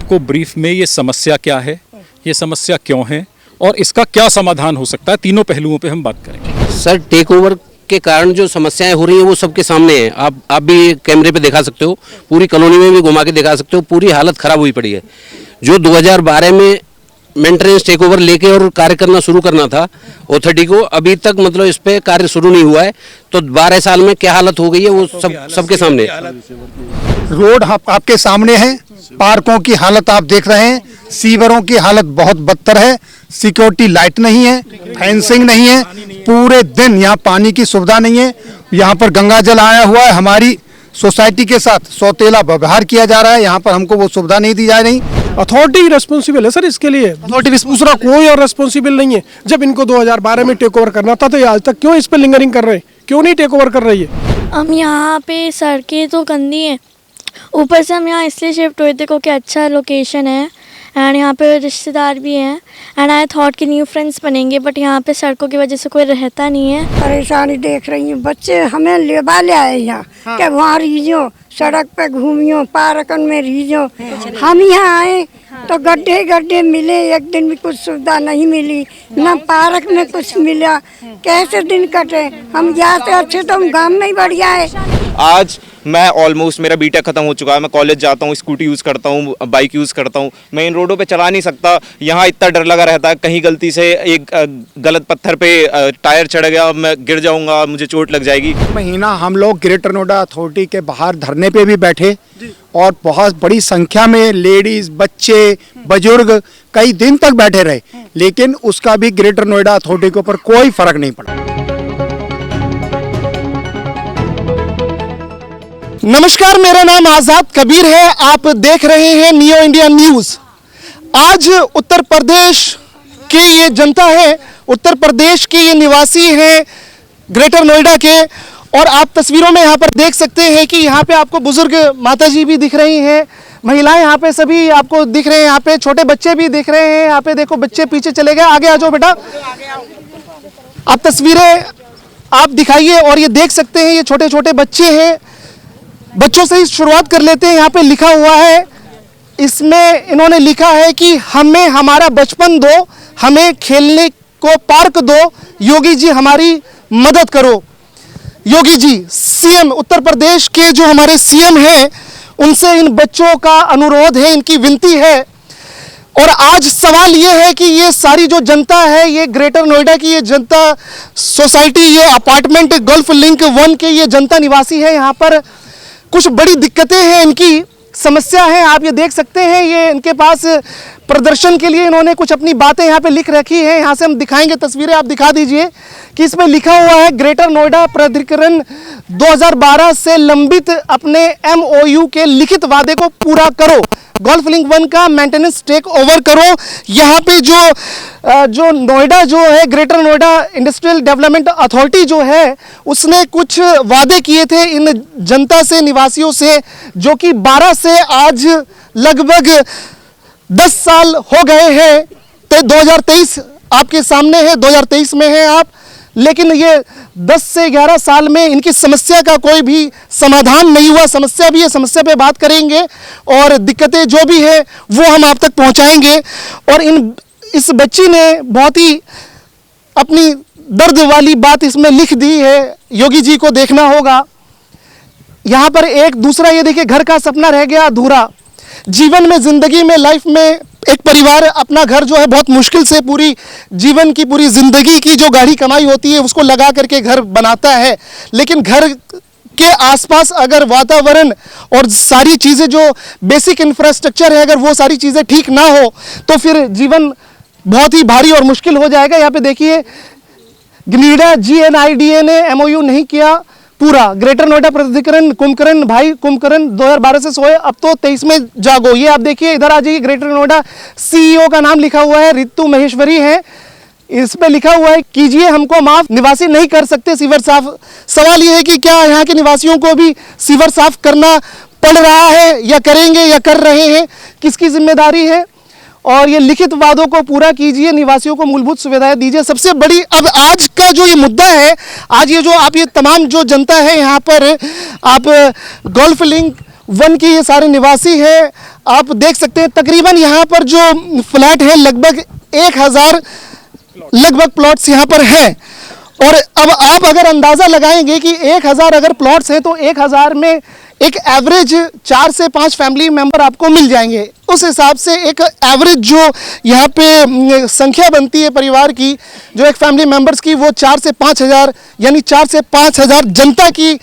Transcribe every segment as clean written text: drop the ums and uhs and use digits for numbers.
आपको ब्रीफ में ये समस्या क्या है, ये समस्या क्यों है और इसका क्या समाधान हो सकता है, तीनों पहलुओं पे हम बात करेंगे। सर, टेक ओवर के कारण जो समस्याएं हो रही हैं वो सबके सामने है। आप भी कैमरे पे दिखा सकते हो, पूरी कॉलोनी में भी घुमा के दिखा सकते हो, पूरी हालत खराब हुई पड़ी है। जो 2012 में मेंटेनेंस टेक ओवर लेके और कार्य करना शुरू करना था अथॉरिटी को, अभी तक मतलब इस पे कार्य शुरू नहीं हुआ है। तो 12 साल में क्या हालत हो गई है वो सबके सामने। रोड आपके सामने है, पार्कों की हालत आप देख रहे हैं, सीवरों की हालत बहुत बदतर है, सिक्योरिटी लाइट नहीं है, फेंसिंग नहीं है, पूरे दिन यहाँ पानी की सुविधा नहीं है। यहाँ पर गंगा जल आया हुआ है, हमारी सोसाइटी के साथ सौतेला व्यवहार किया जा रहा है, यहाँ पर हमको वो सुविधा नहीं दी जा रही। अथॉरिटी रिस्पॉन्सिबल है सर इसके लिए, अथॉरिटी दूसरा कोई और रिस्पॉन्सिबल नहीं है। जब इनको 2012 में टेक ओवर करना था तो ये आज तक क्यों इस पर लिंगरिंग कर रहे हैं, क्यों नहीं टेक ओवर कर रही है। हम यहाँ पे सड़कें तो गंदी हैं, ऊपर से हम यहाँ इसलिए शिफ्ट हुए थे क्योंकि अच्छा लोकेशन है एंड यहाँ पे रिश्तेदार भी हैं एंड आई थॉट कि न्यू फ्रेंड्स बनेंगे, बट यहाँ पे सड़कों की वजह से कोई रहता नहीं है। परेशानी देख रही हूँ, बच्चे हमें ले आए यहाँ कि वहाँ रीजो, सड़क पे घूमियो, पार्कन में रीजो। हम यहाँ आए तो गड्ढे गड्ढे मिले, एक दिन भी कुछ सुविधा नहीं मिली, न पार्क में कुछ मिला। कैसे दिन कटे, हम यहाँ से अच्छे तो हम गाँव में ही बढ़िया है। आज मैं ऑलमोस्ट, मेरा बीटेक खत्म हो चुका है, मैं कॉलेज जाता हूँ, स्कूटी यूज़ करता हूँ, बाइक यूज़ करता हूँ, मैं इन रोडों पे चला नहीं सकता। यहाँ इतना डर लगा रहता है कहीं गलती से एक गलत पत्थर पे टायर चढ़ गया, मैं गिर जाऊँगा, मुझे चोट लग जाएगी। महीना हम लोग ग्रेटर नोएडा अथॉरिटी के बाहर धरने पे भी बैठे और बहुत बड़ी संख्या में लेडीज, बच्चे, बुजुर्ग कई दिन तक बैठे रहे, लेकिन उसका भी ग्रेटर नोएडा अथॉरिटी के ऊपर कोई फर्क नहीं पड़ा। नमस्कार, मेरा नाम आजाद कबीर है, आप देख रहे हैं नियो इंडिया न्यूज। आज उत्तर प्रदेश के ये जनता है, उत्तर प्रदेश के ये निवासी हैं ग्रेटर नोएडा के, और आप तस्वीरों में यहाँ पर देख सकते हैं कि यहाँ पे आपको बुजुर्ग माताजी भी दिख रही हैं, महिलाएं यहाँ पे सभी आपको दिख रहे हैं, यहाँ पे छोटे बच्चे भी दिख रहे हैं। यहाँ पे देखो बच्चे पीछे चले गए, आगे आ जाओ बेटा, आप तस्वीरें आप दिखाइए। और ये देख सकते हैं ये छोटे छोटे बच्चे हैं, बच्चों से ही शुरुआत कर लेते हैं। यहाँ पे लिखा हुआ है, इसमें इन्होंने लिखा है कि हमें हमारा बचपन दो, हमें खेलने को पार्क दो, योगी जी हमारी मदद करो। योगी जी सीएम उत्तर प्रदेश के जो हमारे सीएम हैं, उनसे इन बच्चों का अनुरोध है, इनकी विनती है। और आज सवाल ये है कि ये सारी जो जनता है, ये ग्रेटर नोएडा की ये जनता सोसाइटी, ये अपार्टमेंट गोल्फ लिंक 1 के ये जनता निवासी है, यहाँ पर कुछ बड़ी दिक्कतें हैं, इनकी समस्या है। आप ये देख सकते हैं, ये इनके पास प्रदर्शन के लिए इन्होंने कुछ अपनी बातें यहाँ पे लिख रखी है। यहाँ से हम दिखाएंगे तस्वीरें, आप दिखा दीजिए कि इसमें लिखा हुआ है, ग्रेटर नोएडा प्राधिकरण 2012 से लंबित अपने MOU के लिखित वादे को पूरा करो, गोल्फ लिंक 1 का मेंटेनेंस टेक ओवर करो। यहाँ पे जो नोएडा जो है, greater Noida industrial development authority जो है, उसने कुछ वादे किए थे इन जनता से, निवासियों से, जो कि 12 से आज लगभग 10 साल हो गए हैं। तो 2023 आपके सामने है, 2023 में है आप, लेकिन ये 10 से 11 साल में इनकी समस्या का कोई भी समाधान नहीं हुआ। समस्या भी है, समस्या पे बात करेंगे और दिक्कतें जो भी है वो हम आप तक पहुंचाएंगे। और इस बच्ची ने बहुत ही अपनी दर्द वाली बात इसमें लिख दी है, योगी जी को देखना होगा। यहाँ पर एक दूसरा ये देखिए, घर का सपना रह गया अधूरा। जीवन में, जिंदगी में, लाइफ में एक परिवार अपना घर जो है बहुत मुश्किल से पूरी जीवन की, पूरी जिंदगी की जो गाढ़ी कमाई होती है उसको लगा करके घर बनाता है, लेकिन घर के आसपास अगर वातावरण और सारी चीज़ें जो बेसिक इंफ्रास्ट्रक्चर है, अगर वो सारी चीज़ें ठीक ना हो तो फिर जीवन बहुत ही भारी और मुश्किल हो जाएगा। यहाँ पे देखिए, ग्नीडा GNIDA ने MOU नहीं किया पूरा। ग्रेटर नोएडा प्राधिकरण कुंभकर्ण, भाई कुंभकर्ण 2012 से सोए, अब तो 23 में जागो। ये आप देखिए, इधर आ जाइए, ग्रेटर नोएडा CEO का नाम लिखा हुआ है, रितु महेश्वरी है, इस पे लिखा हुआ है कीजिए हमको माफ, निवासी नहीं कर सकते सीवर साफ। सवाल ये है कि क्या यहाँ के निवासियों को भी सीवर साफ करना पड़ रहा है, या करेंगे या कर रहे हैं, किसकी जिम्मेदारी है? और ये लिखित वादों को पूरा कीजिए, निवासियों को मूलभूत सुविधाएं दीजिए। सबसे बड़ी अब आज का जो ये मुद्दा है, आज ये जो आप ये तमाम जो जनता है यहाँ पर, आप गोल्फ लिंक 1 के ये सारे निवासी हैं, आप देख सकते हैं तकरीबन यहाँ पर जो फ्लैट है लगभग 1000 लगभग प्लॉट्स यहाँ पर हैं। और अब आप अगर अंदाज़ा लगाएंगे कि 1000 अगर प्लॉट्स हैं तो 1000 में एक एवरेज 4 से 5 फैमिली मेंबर आपको मिल जाएंगे। उस हिसाब से एक एवरेज जो यहाँ पे संख्या बनती है परिवार की, जो एक फैमिली मेंबर्स की, वो 4 से 5000 यानी 4 से 5000 जनता की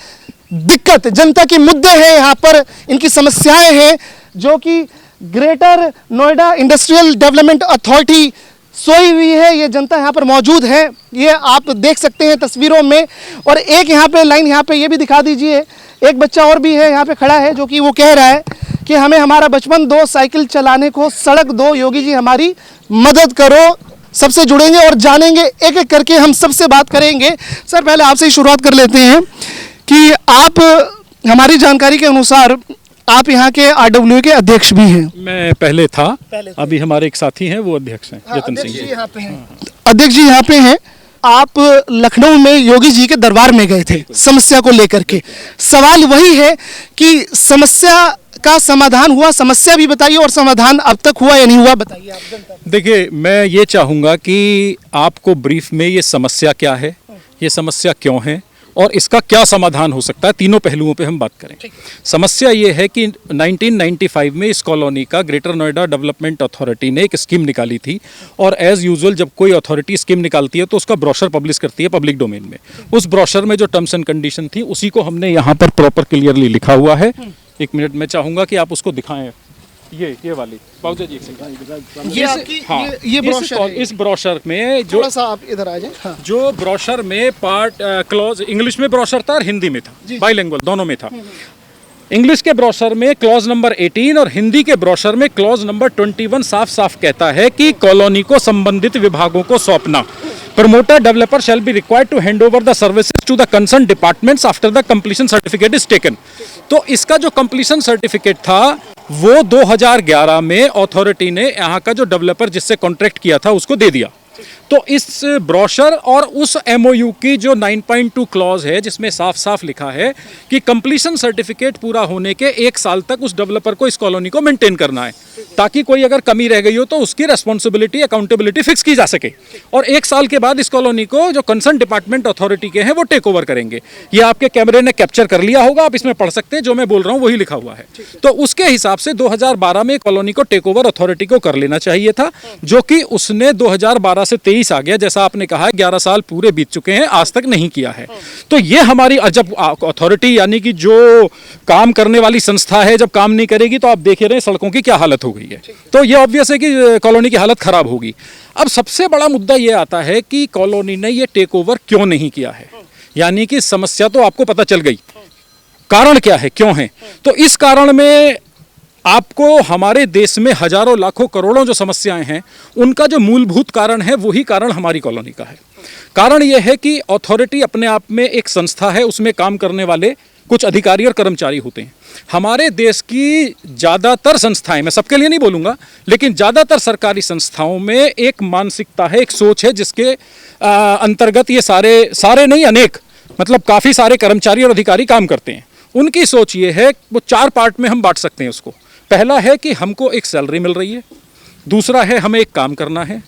दिक्कत, जनता के मुद्दे हैं यहाँ पर, इनकी समस्याएं हैं जो कि greater Noida industrial development authority सोई हुई है। ये जनता यहाँ पर मौजूद है, ये आप देख सकते हैं तस्वीरों में। और एक यहाँ पे लाइन यहाँ पे ये भी दिखा दीजिए, एक बच्चा और भी है यहाँ पे खड़ा है जो कि वो कह रहा है कि हमें हमारा बचपन दो, साइकिल चलाने को सड़क दो, योगी जी हमारी मदद करो। सबसे जुड़ेंगे और जानेंगे एक एक करके, हम सबसे बात करेंगे। सर पहले आपसे ही शुरुआत कर लेते हैं कि आप, हमारी जानकारी के अनुसार आप यहाँ के आरडब्ल्यू के अध्यक्ष भी हैं। मैं पहले था, अभी हमारे एक साथी हैं वो अध्यक्ष हैं, जतन सिंह जी। यहाँ पे हैं, अध्यक्ष जी यहाँ पे हैं। आप लखनऊ में योगी जी के दरबार में गए थे समस्या को लेकर के। सवाल वही है कि समस्या का समाधान हुआ, समस्या भी बताइए, और समाधान अब तक हुआ या नहीं हुआ बताइए आप। देखिए, मैं ये चाहूँगा कि आपको ब्रीफ में ये समस्या क्या है, ये समस्या क्यों है और इसका क्या समाधान हो सकता है, तीनों पहलुओं पे हम बात करें। समस्या ये है कि 1995 में इस कॉलोनी का ग्रेटर नोएडा डेवलपमेंट अथॉरिटी ने एक स्कीम निकाली थी, और एज़ यूजुअल जब कोई अथॉरिटी स्कीम निकालती है तो उसका ब्रोशर पब्लिश करती है पब्लिक डोमेन में। उस ब्रोशर में जो टर्म्स एंड कंडीशन थी उसी को हमने यहाँ पर प्रॉपर क्लियरली लिखा हुआ है। एक मिनट में चाहूँगा कि आप उसको दिखाएं, ये वाली बाबूजी जी, ये आपकी, हाँ, ये ब्रोशर है। इस ब्रोशर में जो, थोड़ा सा आप इधर आ जाए। हाँ। जो ब्रोशर में पार्ट क्लॉज इंग्लिश में ब्रोशर था और हिंदी में था, बाइलिंगुअल दोनों में था। इंग्लिश के ब्रोशर में क्लॉज नंबर 18 और हिंदी के ब्रोशर में क्लॉज नंबर 21 साफ साफ कहता है कि कॉलोनी को संबंधित विभागों को सौंपना। Promoter developer shall be required to hand over the services to the concern departments after the completion certificate is taken. तो इसका जो कंप्लीशन सर्टिफिकेट था वो 2011 में अथॉरिटी ने यहाँ का जो डेवलपर जिससे कॉन्ट्रैक्ट किया था उसको दे दिया। तो इस ब्रोशर और उस एमओयू की जो 9.2 क्लॉज है जिसमें साफ साफ लिखा है कि कंप्लीशन सर्टिफिकेट पूरा होने के 1 साल तक उस डेवलपर को इस कॉलोनी को मेंटेन करना है, ताकि कोई अगर कमी रह गई हो तो उसकी रेस्पॉन्सिबिलिटी, अकाउंटेबिलिटी फिक्स की जा सके। और 1 साल के बाद इस कॉलोनी को जो कंसर्न डिपार्टमेंट अथॉरिटी के हैं वो टेक ओवर करेंगे। ये आपके कैमरे ने कैप्चर कर लिया होगा, आप इसमें पढ़ सकते हैं, जो मैं बोल रहा हूँ वही लिखा हुआ है। तो उसके हिसाब से 2012 में कॉलोनी को टेक ओवर अथॉरिटी को कर लेना चाहिए था, जो कि उसने 2012 से 23 आ गया। जैसा आपने कहा 11 साल पूरे बीत चुके हैं, आज तक नहीं किया है। तो ये हमारी, जब अथॉरिटी यानी कि जो काम करने वाली संस्था है जब काम नहीं करेगी तो आप देख रहे हैं सड़कों की क्या हालत हो गई है। तो ये ऑब्वियस है कि कॉलोनी की हालत खराब होगी। अब सबसे बड़ा मुद्दा ये आता है कि कॉलोनी ने ये टेक ओवर क्यों नहीं किया है, यानी कि समस्या तो आपको पता चल गई, कारण क्या है, क्यों है। तो इस कारण में आपको हमारे देश में हजारों लाखों करोड़ों जो समस्याएं हैं उनका जो मूलभूत कारण है वही कारण हमारी कॉलोनी का है। कारण यह है कि अथॉरिटी अपने आप में एक संस्था है, उसमें काम करने वाले कुछ अधिकारी और कर्मचारी होते हैं। हमारे देश की ज़्यादातर संस्थाएं, मैं सबके लिए नहीं बोलूँगा, लेकिन ज़्यादातर सरकारी संस्थाओं में एक मानसिकता है, एक सोच है जिसके अंतर्गत ये सारे नहीं, अनेक, मतलब काफ़ी सारे कर्मचारी और अधिकारी काम करते हैं। उनकी सोच ये है, वो 4 पार्ट में हम बांट सकते हैं उसको। पहला है कि हमको एक सैलरी मिल रही है, दूसरा है हमें एक काम करना है,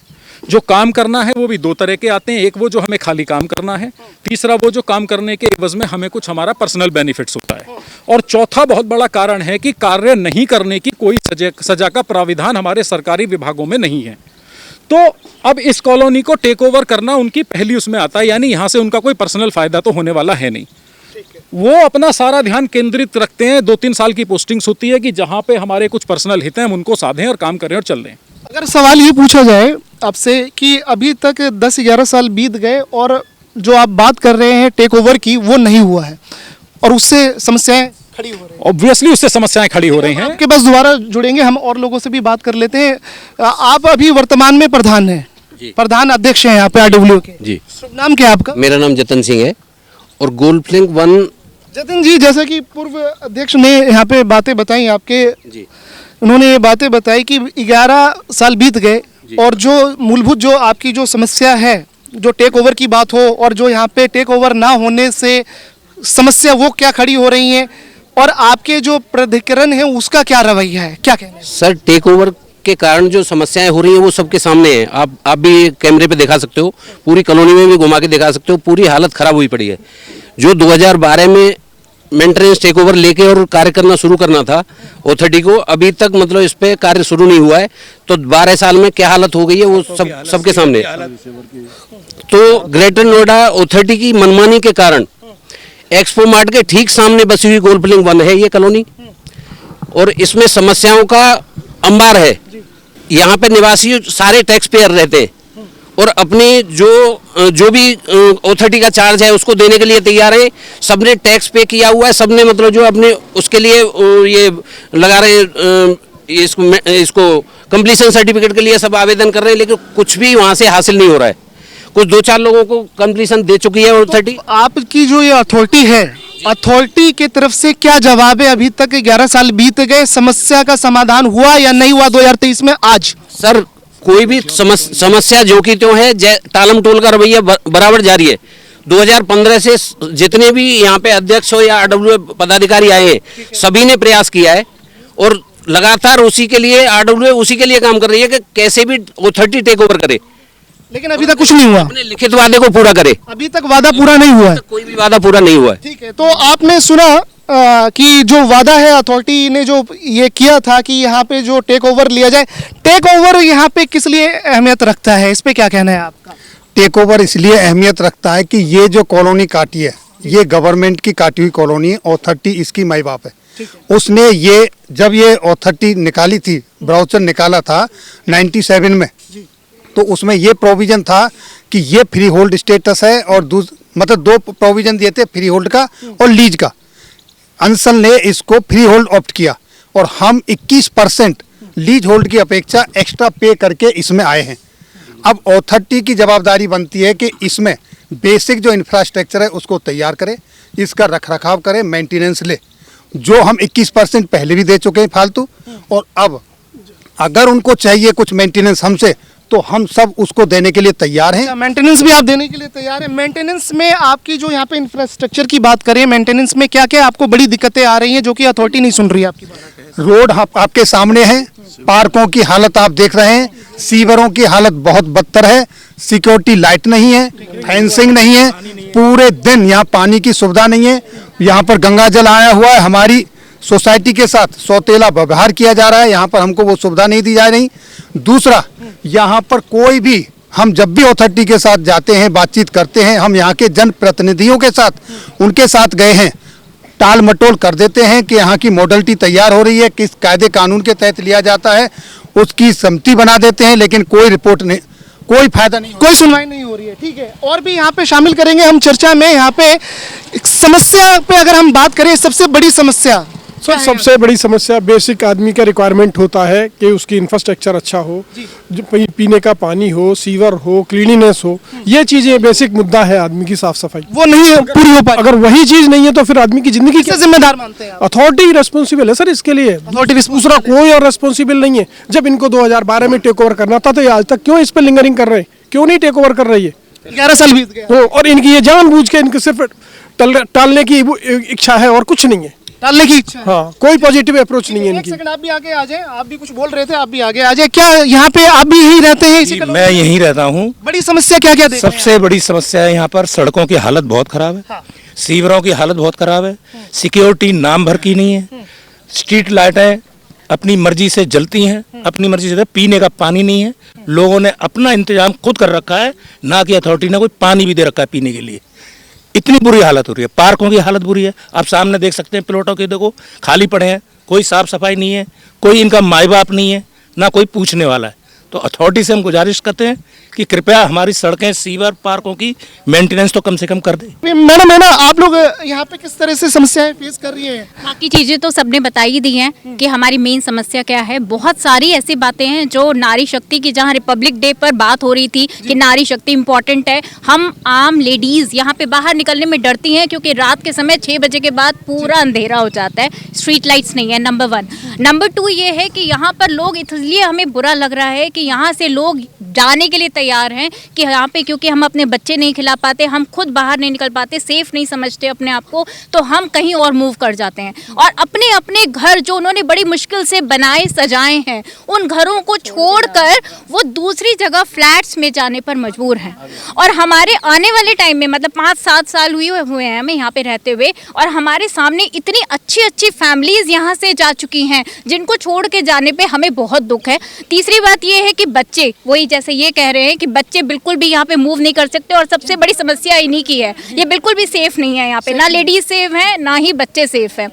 जो काम करना है वो भी 2 तरह के आते हैं, एक वो जो हमें खाली काम करना है, तीसरा वो जो काम करने के एवज में हमें कुछ हमारा पर्सनल बेनिफिट्स होता है, और चौथा बहुत बड़ा कारण है कि कार्य नहीं करने की कोई सजा का प्राविधान हमारे सरकारी विभागों में नहीं है। तो अब इस कॉलोनी को टेक ओवर करना उनकी पहली उसमें आता है, यानी यहाँ से उनका कोई पर्सनल फायदा तो होने वाला है नहीं। वो अपना सारा ध्यान केंद्रित रखते हैं, 2-3 साल की पोस्टिंग्स होती है कि जहाँ पे हमारे कुछ पर्सनल हित हैं हम उनको साधें और काम करें और चल दें। अगर सवाल ये पूछा जाए आपसे कि अभी तक 10-11 साल बीत गए और जो आप बात कर रहे हैं टेक ओवर की वो नहीं हुआ है और उससे समस्याएं खड़ी हो रही हैं, ऑब्वियसली उससे समस्याएं खड़ी हो रही हैं। आपके पास दोबारा जुड़ेंगे, हम और लोगों से भी बात कर लेते हैं। आप अभी वर्तमान में प्रधान हैं, प्रधान अध्यक्ष हैं यहाँ पे आरडब्ल्यू के। जी, शुभ नाम क्या है आपका? मेरा नाम जतन सिंह है और गोल्फ लिंक 1। जतिन जी, जैसा कि पूर्व अध्यक्ष ने यहाँ पे बातें बताई आपके जी, उन्होंने ये बातें बताई कि 11 साल बीत गए और जो मूलभूत जो आपकी जो समस्या है, जो टेक ओवर की बात हो और जो यहाँ पे टेक ओवर ना होने से समस्या वो क्या खड़ी हो रही हैं, और आपके जो प्राधिकरण है उसका क्या रवैया है, क्या कहना है? सर टेक ओवर के कारण जो समस्याएं हो रही हैं वो सबके सामने है। आप भी कैमरे पे दिखा सकते हो, पूरी कॉलोनी में भी घुमा के दिखा सकते हो, पूरी हालत खराब हुई पड़ी है। जो 2012 में मेंटेनेंस टेक ओवर लेके और कार्य करना शुरू करना था अथॉरिटी को, अभी तक मतलब इस पे कार्य शुरू नहीं हुआ है। तो 12 साल में क्या हालत हो गई है वो सबके सामने है। तो ग्रेटर नोएडा अथॉरिटी की मनमानी के कारण एक्सपो मार्ट के ठीक सामने बसी हुई गोल्फ लिंक 1 है ये कॉलोनी, और इसमें समस्याओं का अंबार है। यहाँ पे निवासी सारे टैक्स पेयर रहते हैं और अपनी जो भी अथॉरिटी का चार्ज है उसको देने के लिए तैयार है। सबने टैक्स पे किया हुआ है, सबने मतलब जो अपने उसके लिए ये लगा रहे हैं, इसको कंप्लीशन सर्टिफिकेट के लिए सब आवेदन कर रहे हैं, लेकिन कुछ भी वहाँ से हासिल नहीं हो रहा है। कुछ 2-4 लोगों को कंप्लीशन दे चुकी है अथॉरिटी। आपकी जो ये अथॉरिटी है, अथॉरिटी की तरफ से क्या जवाब है? अभी तक 11 साल बीत गए, समस्या का समाधान हुआ या नहीं हुआ 2023 में? आज सर कोई भी समस्या जो की त्यों है, टालम टोल का रवैया बराबर जारी है। 2015 से जितने भी यहाँ पे अध्यक्ष हो या आरडब्ल्यू पदाधिकारी आए हैं, सभी ने प्रयास किया है और लगातार उसी के लिए आरडब्ल्यू उसी के लिए काम कर रही है कि कैसे भी अथॉरिटी टेक ओवर करे, लेकिन अभी तक कुछ नहीं हुआ। अपने लिखित वादे को पूरा करे। अभी तक वादा पूरा नहीं हुआ है। कोई भी वादा पूरा नहीं हुआ है। ठीक है, तो आपने सुना कि जो वादा है अथॉरिटी ने जो ये किया था कि यहाँ पे जो टेक ओवर लिया जाए, टेक ओवर यहाँ पे किस लिए अहमियत रखता है, इस पे क्या कहना है आपका? टेक ओवर इसलिए अहमियत रखता है कि ये जो कॉलोनी काटी है ये गवर्नमेंट की काटी हुई कॉलोनी है, अथॉरिटी इसकी माई बाप है। उसने ये जब ये अथॉरिटी निकाली थी, ब्राउचर निकाला था 97 में, तो उसमें ये प्रोविजन था कि ये फ्री होल्ड स्टेटस है और मतलब 2 प्रोविजन दिए थे, फ्री होल्ड का और लीज का। अंसल ने इसको फ्री होल्ड ऑप्ट किया और हम 21% लीज होल्ड की अपेक्षा एक्स्ट्रा पे करके इसमें आए हैं। अब अथॉरिटी की जवाबदारी बनती है कि इसमें बेसिक जो इंफ्रास्ट्रक्चर है उसको तैयार करे, इसका रखरखाव करे, मेंटेनेंस ले, जो हम 21% पहले भी दे चुके हैं फालतू, और अब अगर उनको चाहिए कुछ मेंटेनेंस हमसे तो हम सब उसको देने के लिए तैयार हैं। मेंटेनेंस भी आप देने के लिए तैयार हैं? मेंटेनेंस में आपकी जो यहाँ पे इंफ्रास्ट्रक्चर की बात करें, मेंटेनेंस में क्या क्या आपको बड़ी दिक्कतें आ रही हैं जो कि अथॉरिटी नहीं सुन रही है आपकी बात? रोड आपके सामने है, पार्कों की हालत आप देख रहे हैं, सीवरों की हालत बहुत बदतर है, सिक्योरिटी लाइट नहीं है, फेंसिंग नहीं है, पूरे दिन यहाँ पानी की सुविधा नहीं है। यहाँ पर गंगा जल आया हुआ है, हमारी सोसाइटी के साथ सौतेला व्यवहार किया जा रहा है, यहाँ पर हमको वो सुविधा नहीं दी जा रही। दूसरा, यहाँ पर कोई भी, हम जब भी अथॉरिटी के साथ जाते हैं, बातचीत करते हैं, हम यहाँ के जनप्रतिनिधियों के साथ, उनके साथ गए हैं, टाल मटोल कर देते हैं कि यहाँ की मॉडलिटी तैयार हो रही है, किस कायदे कानून के तहत लिया जाता है, उसकी समिति बना देते हैं, लेकिन कोई रिपोर्ट नहीं, कोई फायदा नहीं, कोई सुनवाई नहीं हो रही है। ठीक है, और भी यहाँ पे शामिल करेंगे हम चर्चा में। यहाँ पे समस्या पे अगर हम बात करें, सबसे बड़ी समस्या सर, सबसे बड़ी समस्या बेसिक आदमी का रिक्वायरमेंट होता है कि उसकी इंफ्रास्ट्रक्चर अच्छा हो, जो पीने का पानी हो, सीवर हो, क्लीनिनेस हो, ये चीजें बेसिक मुद्दा है आदमी की साफ सफाई, वो नहीं पूरी हो पा। अगर वही चीज नहीं है तो फिर आदमी की जिंदगी किससे जिम्मेदार मानते हैं आप? अथॉरिटी रिस्पॉन्सिबल है सर इसके लिए। दूसरा कोई और रिस्पॉन्सिबल नहीं है। जब इनको 2012 में टेक ओवर करना था तो ये आज तक क्यों इस पर लिंगरिंग कर रहे हैं, क्यों नहीं टेक ओवर कर रही है? 11 साल बीत गए हो, और इनकी ये जानबूझ के इनके सिर्फ टालने की इच्छा है और कुछ नहीं है, टालने की इच्छा है। हाँ, कोई पॉजिटिव अप्रोच नहीं है एक इनकी। सेकंड, आप भी आगे आ जाए, आप भी कुछ बोल रहे थे, आप भी आगे आ जाए। क्या यहाँ पे आप भी यही रहते हैं? इसी मैं यहीं रहता हूँ। बड़ी समस्या क्या क्या देख रहे हैं? सबसे बड़ी समस्या है यहाँ पर सड़कों की हालत बहुत खराब है, सीवरों की हालत बहुत खराब है, सिक्योरिटी नाम भर की नहीं है, स्ट्रीट लाइटें अपनी मर्जी से जलती हैं, अपनी मर्जी से, पीने का पानी नहीं है, लोगों ने अपना इंतजाम खुद कर रखा है, ना कि अथॉरिटी ने कोई पानी भी दे रखा है पीने के लिए। इतनी बुरी हालत हो रही है, पार्कों की हालत बुरी है, आप सामने देख सकते हैं, प्लॉटों के देखो खाली पड़े हैं, कोई साफ सफाई नहीं है, कोई इनका माई बाप नहीं है, ना कोई पूछने वाला है। तो अथॉरिटी से हम गुजारिश करते हैं कि कृपया हमारी सड़कें, सीवर, पार्कों की मेंटेनेंस तो कम से कम कर दे। मैडम, है ना, आप लोग यहाँ पे किस तरह से समस्याएं फेस कर रही हैं? बाकी चीज़ें तो सबने बता ही दी हैं कि हमारी मेन समस्या क्या है। बहुत सारी ऐसी बातें हैं जो नारी शक्ति की, जहाँ रिपब्लिक डे पर बात हो रही थी कि नारी शक्ति इम्पॉर्टेंट है, हम आम लेडीज़ यहाँ पे बाहर निकलने में डरती हैं क्योंकि रात के समय 6 बजे के बाद पूरा अंधेरा हो जाता है, स्ट्रीट लाइट्स नहीं है, नंबर 1। नंबर 2 ये है कि यहाँ पर लोग, इसलिए हमें बुरा लग रहा है कि यहाँ से लोग जाने के लिए तैयार हैं कि यहाँ पे क्योंकि हम अपने बच्चे नहीं खिला पाते, हम खुद बाहर नहीं निकल पाते, सेफ नहीं समझते अपने आप को, तो हम कहीं और मूव कर जाते हैं और अपने अपने घर जो उन्होंने बड़ी मुश्किल से बनाए सजाए हैं उन घरों को छोड़कर वो दूसरी जगह फ्लैट्स में जाने पर मजबूर हैं। और हमारे आने वाले टाइम में मतलब 5-7 साल हुए हैं हमें यहाँ पे रहते हुए, और हमारे सामने इतनी अच्छी अच्छी फैमिलीज यहाँ से जा चुकी हैं जिनको छोड़ के जाने पे हमें बहुत दुख है। तीसरी बात ये है कि बच्चे, वही जैसे ये कह रहे हैं कि बच्चे बिल्कुल भी यहाँ पे मूव नहीं कर सकते, और सबसे बड़ी समस्या इन्हीं की है, ये बिल्कुल भी सेफ नहीं है यहाँ पे, ना लेडीज सेफ है ना ही बच्चे सेफ है।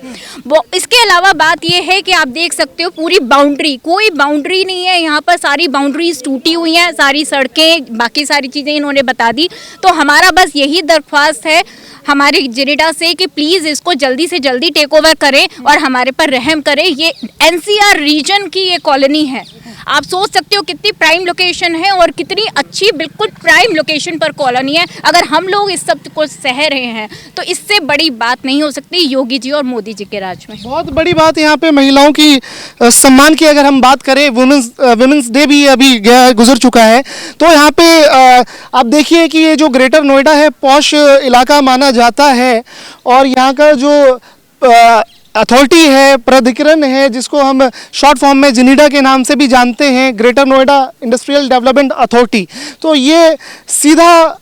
वो इसके अलावा बात ये है कि आप देख सकते हो पूरी बाउंड्री, कोई बाउंड्री नहीं है यहाँ पर, सारी बाउंड्रीज टूटी हुई हैं, सारी सड़कें, बाकी सारी चीज़ें इन्होंने बता दी। तो हमारा बस यही दरख्वास्त है हमारी जिनेडा से कि प्लीज़ इसको जल्दी से जल्दी टेक ओवर करें और हमारे पर रहम करें। ये एनसीआर रीजन की ये कॉलोनी है, आप सोच सकते हो कितनी प्राइम लोकेशन है और कितनी अच्छी बिल्कुल प्राइम लोकेशन पर कॉलोनी है। अगर हम लोग इस सब को सह रहे हैं तो इससे बड़ी बात नहीं हो सकती योगी जी और मोदी जी के राज में। बहुत बड़ी बात यहाँ पे महिलाओं की सम्मान की अगर हम बात करें, वुमेंस डे भी अभी गुजर चुका है, तो यहाँ पे आप देखिए कि ये जो ग्रेटर नोएडा है पॉश इलाका माना जाता है, और यहाँ का जो अथॉरिटी है, प्राधिकरण है, जिसको हम शॉर्ट फॉर्म में जिनीडा के नाम से भी जानते हैं, greater Noida industrial development authority, तो ये सीधा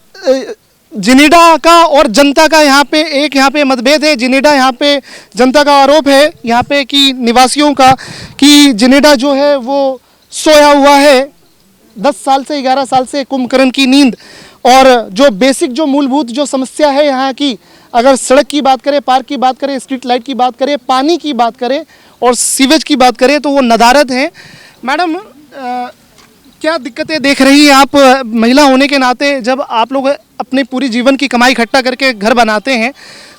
जिनीडा का और जनता का यहाँ पे मतभेद है। जिनीडा यहाँ पे जनता का आरोप है यहाँ पे कि निवासियों का कि जिनीडा जो है वो सोया हुआ है 10 साल से 11 साल से कुंभकर्ण की नींद, और जो बेसिक जो मूलभूत जो समस्या है यहाँ की, अगर सड़क की बात करें, पार्क की बात करें, स्ट्रीट लाइट की बात करें, पानी की बात करें और सीवेज की बात करें, तो वो नदारद हैं। मैडम क्या दिक्कतें देख रही हैं आप महिला होने के नाते? जब आप लोग अपने पूरी जीवन की कमाई इकट्ठा करके घर बनाते हैं,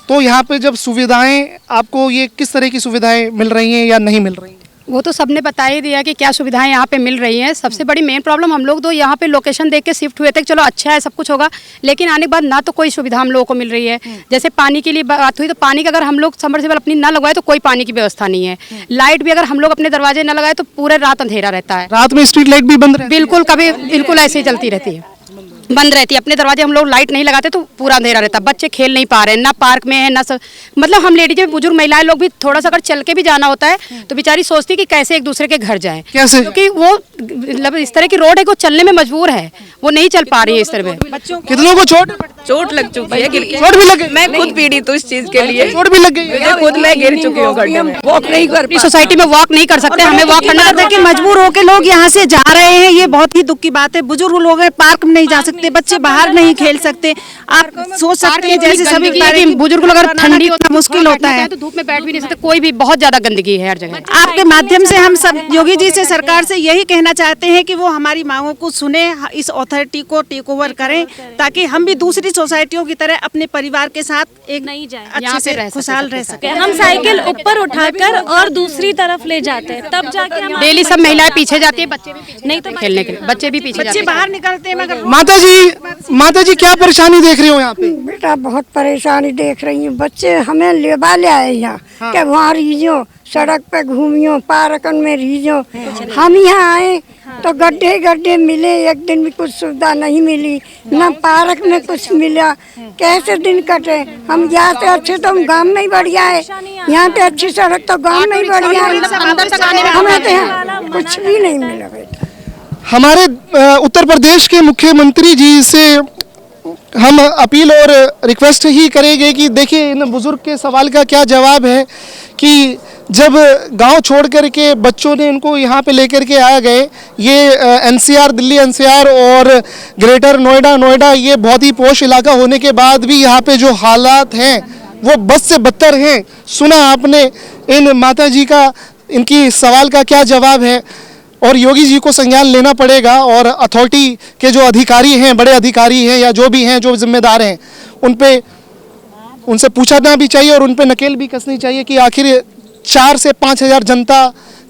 तो यहाँ पे जब सुविधाएं आपको, ये किस तरह की सुविधाएं मिल रही हैं या नहीं मिल रही हैं? वो तो सबने बता ही दिया कि क्या सुविधाएं यहाँ पे मिल रही हैं। सबसे बड़ी मेन प्रॉब्लम, हम लोग तो यहाँ पे लोकेशन देख के शिफ्ट हुए थे, चलो अच्छा है सब कुछ होगा, लेकिन आने के बाद ना तो कोई सुविधा हम लोगों को मिल रही है। जैसे पानी के लिए बात हुई, तो पानी का अगर हम लोग सबमर्सिबल अपनी ना लगवाए तो कोई पानी की व्यवस्था नहीं है। लाइट भी अगर हम लोग अपने दरवाजे न लगाए तो पूरे रात अंधेरा रहता है। रात में स्ट्रीट लाइट भी बंद रहती है? बिल्कुल, कभी बिल्कुल ऐसे ही चलती रहती है, बंद रहती है। अपने दरवाजे हम लोग लाइट नहीं लगाते तो पूरा अंधेरा रहता है। बच्चे खेल नहीं पा रहे हैं, ना पार्क में है ना मतलब हम लेडीज बुजुर्ग महिलाएं लोग भी थोड़ा सा अगर चल के भी जाना होता है तो बेचारी सोचती कि कैसे एक दूसरे के घर जाए, कैसे, क्योंकि वो मतलब इस तरह की रोड है कि वो चलने में मजबूर है, वो नहीं चल पा रही है इस तरह में। कितनों को चोट लग चुकी है, चोट भी लग गई? मैं खुद पीड़ित हूँ इस चीज के लिए, चोट भी लग गई? खुद मैं गिर चुकी हूँ गड्ढे में, वॉक नहीं कर अपनी सोसाइटी में वॉक नहीं कर सकते, हमें वॉक करना कि मजबूर होकर लोग यहाँ से जा रहे हैं, ये बहुत ही दुख की बात है। बुजुर्ग लोग हैं, पार्क में नहीं जा सकते, बच्चे बाहर नहीं खेल सकते। आप सोच सकते हैं जैसे सभी बुजुर्ग लोग अगर ठंडी होता मुश्किल होता है तो धूप में बैठ भी नहीं सकते, कोई भी बहुत ज्यादा गंदगी है हर जगह। आपके माध्यम से हम सब योगी जी से, सरकार से यही कहना चाहते हैं कि वो हमारी मांगों को सुने, इस अथॉरिटी को टेक ओवर करें, ताकि हम भी दूसरी सोसाइटियों की तरह अपने परिवार के साथ एक नहीं जाए, अच्छे से खुशहाल रह सके। हम साइकिल ऊपर उठाकर और दूसरी तरफ ले जाते हैं, तब जाके हम डेली सब महिलाएं पीछे जाती है, बच्चे भी पीछे नहीं तो खेलने के लिए बच्चे भी पीछे बच्चे बाहर निकलते हैं मगर माता जी क्या परेशानी देख रही हो यहाँ पे? बेटा बहुत परेशानी देख रही हूँ, बच्चे हमें लेबा ले आए यहाँ के वहाँ रीजो, सड़क पे घूमियो, पार्कन में रीजो। हम यहाँ आए तो गड्ढे गड्ढे मिले, एक दिन भी कुछ सुविधा नहीं मिली, न पार्क में कुछ मिला, कैसे दिन कटे। हम यहाँ से अच्छे तो हम गांव में ही बढ़िया है, यहाँ पे अच्छी सड़क तो गांव में ही बढ़िया है, हमें तो यहाँ कुछ भी नहीं मिला। बेटा हमारे उत्तर प्रदेश के मुख्यमंत्री जी से हम अपील और रिक्वेस्ट ही करेंगे कि देखिए इन बुजुर्ग के सवाल का क्या जवाब है कि जब गांव छोड़ कर के बच्चों ने इनको यहाँ पे लेकर के आ गए, ये एनसीआर, दिल्ली एनसीआर और ग्रेटर नोएडा ये बहुत ही पोश इलाका होने के बाद भी यहाँ पे जो हालात हैं वो बस से बदतर हैं। सुना आपने इन माता जी का, इनकी सवाल का क्या जवाब है, और योगी जी को संज्ञान लेना पड़ेगा, और अथॉरिटी के जो अधिकारी हैं, बड़े अधिकारी हैं या जो भी हैं, जो जिम्मेदार हैं, उनसे पूछना भी चाहिए और उन पे नकेल भी कसनी चाहिए कि आखिर 4 से 5 हज़ार जनता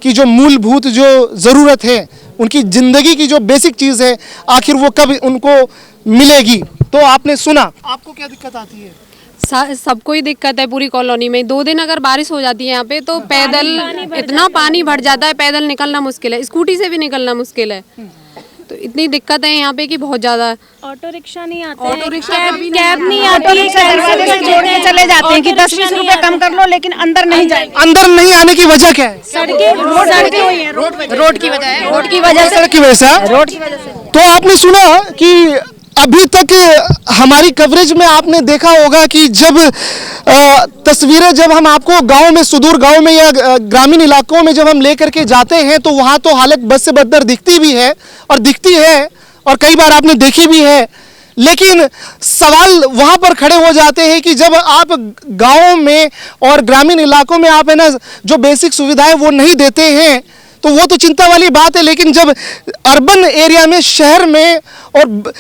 की जो मूलभूत जो ज़रूरत है, उनकी ज़िंदगी की जो बेसिक चीज़ है, आखिर वो कब उनको मिलेगी। तो आपने सुना, आपको क्या दिक्कत आती है? सबको ही दिक्कत है पूरी कॉलोनी में। 2 दिन अगर बारिश हो जाती है यहाँ पे तो पैदल इतना पानी भर जाता है, पैदल निकलना मुश्किल है, स्कूटी से भी निकलना मुश्किल है। तो इतनी दिक्कत है यहाँ पे कि बहुत ज़्यादा। ऑटो रिक्शा नहीं आते, ऑटो रिक्शा कैब नहीं आती, दरवाजे से जोड़ने चले जाते हैं कि 10-20 रुपए कम कर लो, लेकिन अंदर नहीं जाएंगे। अंदर नहीं आने की वजह क्या है? सड़कें रोड की वजह है, रोड की वजह से, सड़क की वजह से। रोड की वजह से। तो आपने सुना कि अभी तक हमारी कवरेज में आपने देखा होगा कि जब तस्वीरें जब हम आपको गांव में, सुदूर गांव में या ग्रामीण इलाकों में जब हम लेकर के जाते हैं तो वहां तो हालत बद से बदतर दिखती भी है और दिखती है, और कई बार आपने देखी भी है। लेकिन सवाल वहां पर खड़े हो जाते हैं कि जब आप गाँव में और ग्रामीण इलाकों में आप है ना जो बेसिक सुविधाएं वो नहीं देते हैं तो वो तो चिंता वाली बात है। लेकिन जब अर्बन एरिया में, शहर में और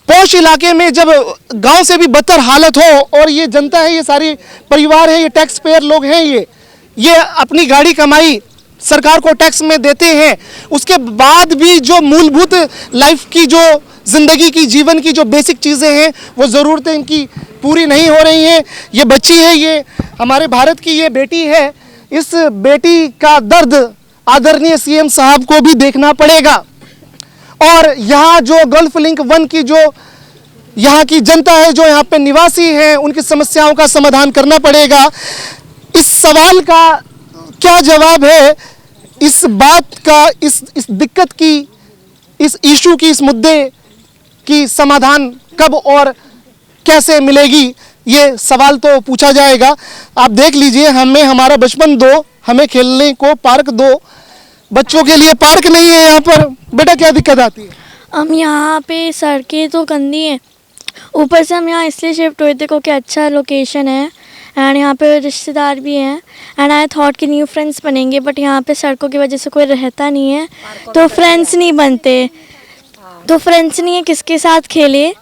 पॉश इलाके में जब गांव से भी बदतर हालत हो, और ये जनता है, ये सारी परिवार है, ये टैक्स पेयर लोग हैं, ये अपनी गाड़ी कमाई सरकार को टैक्स में देते हैं, उसके बाद भी जो मूलभूत लाइफ की, जो जिंदगी की, जीवन की जो बेसिक चीज़ें हैं वो ज़रूरतें इनकी पूरी नहीं हो रही हैं। ये बच्ची है, ये हमारे भारत की ये बेटी है, इस बेटी का दर्द आदरणीय सीएम साहब को भी देखना पड़ेगा। और यहाँ जो गल्फ लिंक 1 की जो यहाँ की जनता है, जो यहाँ पे निवासी हैं, उनकी समस्याओं का समाधान करना पड़ेगा। इस सवाल का क्या जवाब है, इस बात का, इस दिक्कत की, इस इशू की, इस मुद्दे की समाधान कब और कैसे मिलेगी, ये सवाल तो पूछा जाएगा। आप देख लीजिए, हमें हमारा बचपन दो, हमें खेलने को पार्क दो, बच्चों के लिए पार्क नहीं है यहाँ पर। बेटा क्या दिक्कत आती है? हम यहाँ पे सड़कें तो गंदी हैं, ऊपर से हम यहाँ इसलिए शिफ्ट हुए थे क्योंकि अच्छा लोकेशन है एंड यहाँ पे रिश्तेदार भी हैं एंड आई थॉट कि न्यू फ्रेंड्स बनेंगे, बट यहाँ पे सड़कों की वजह से कोई रहता नहीं है तो फ्रेंड्स नहीं बनते, तो फ्रेंड्स नहीं है किसके साथ खेले।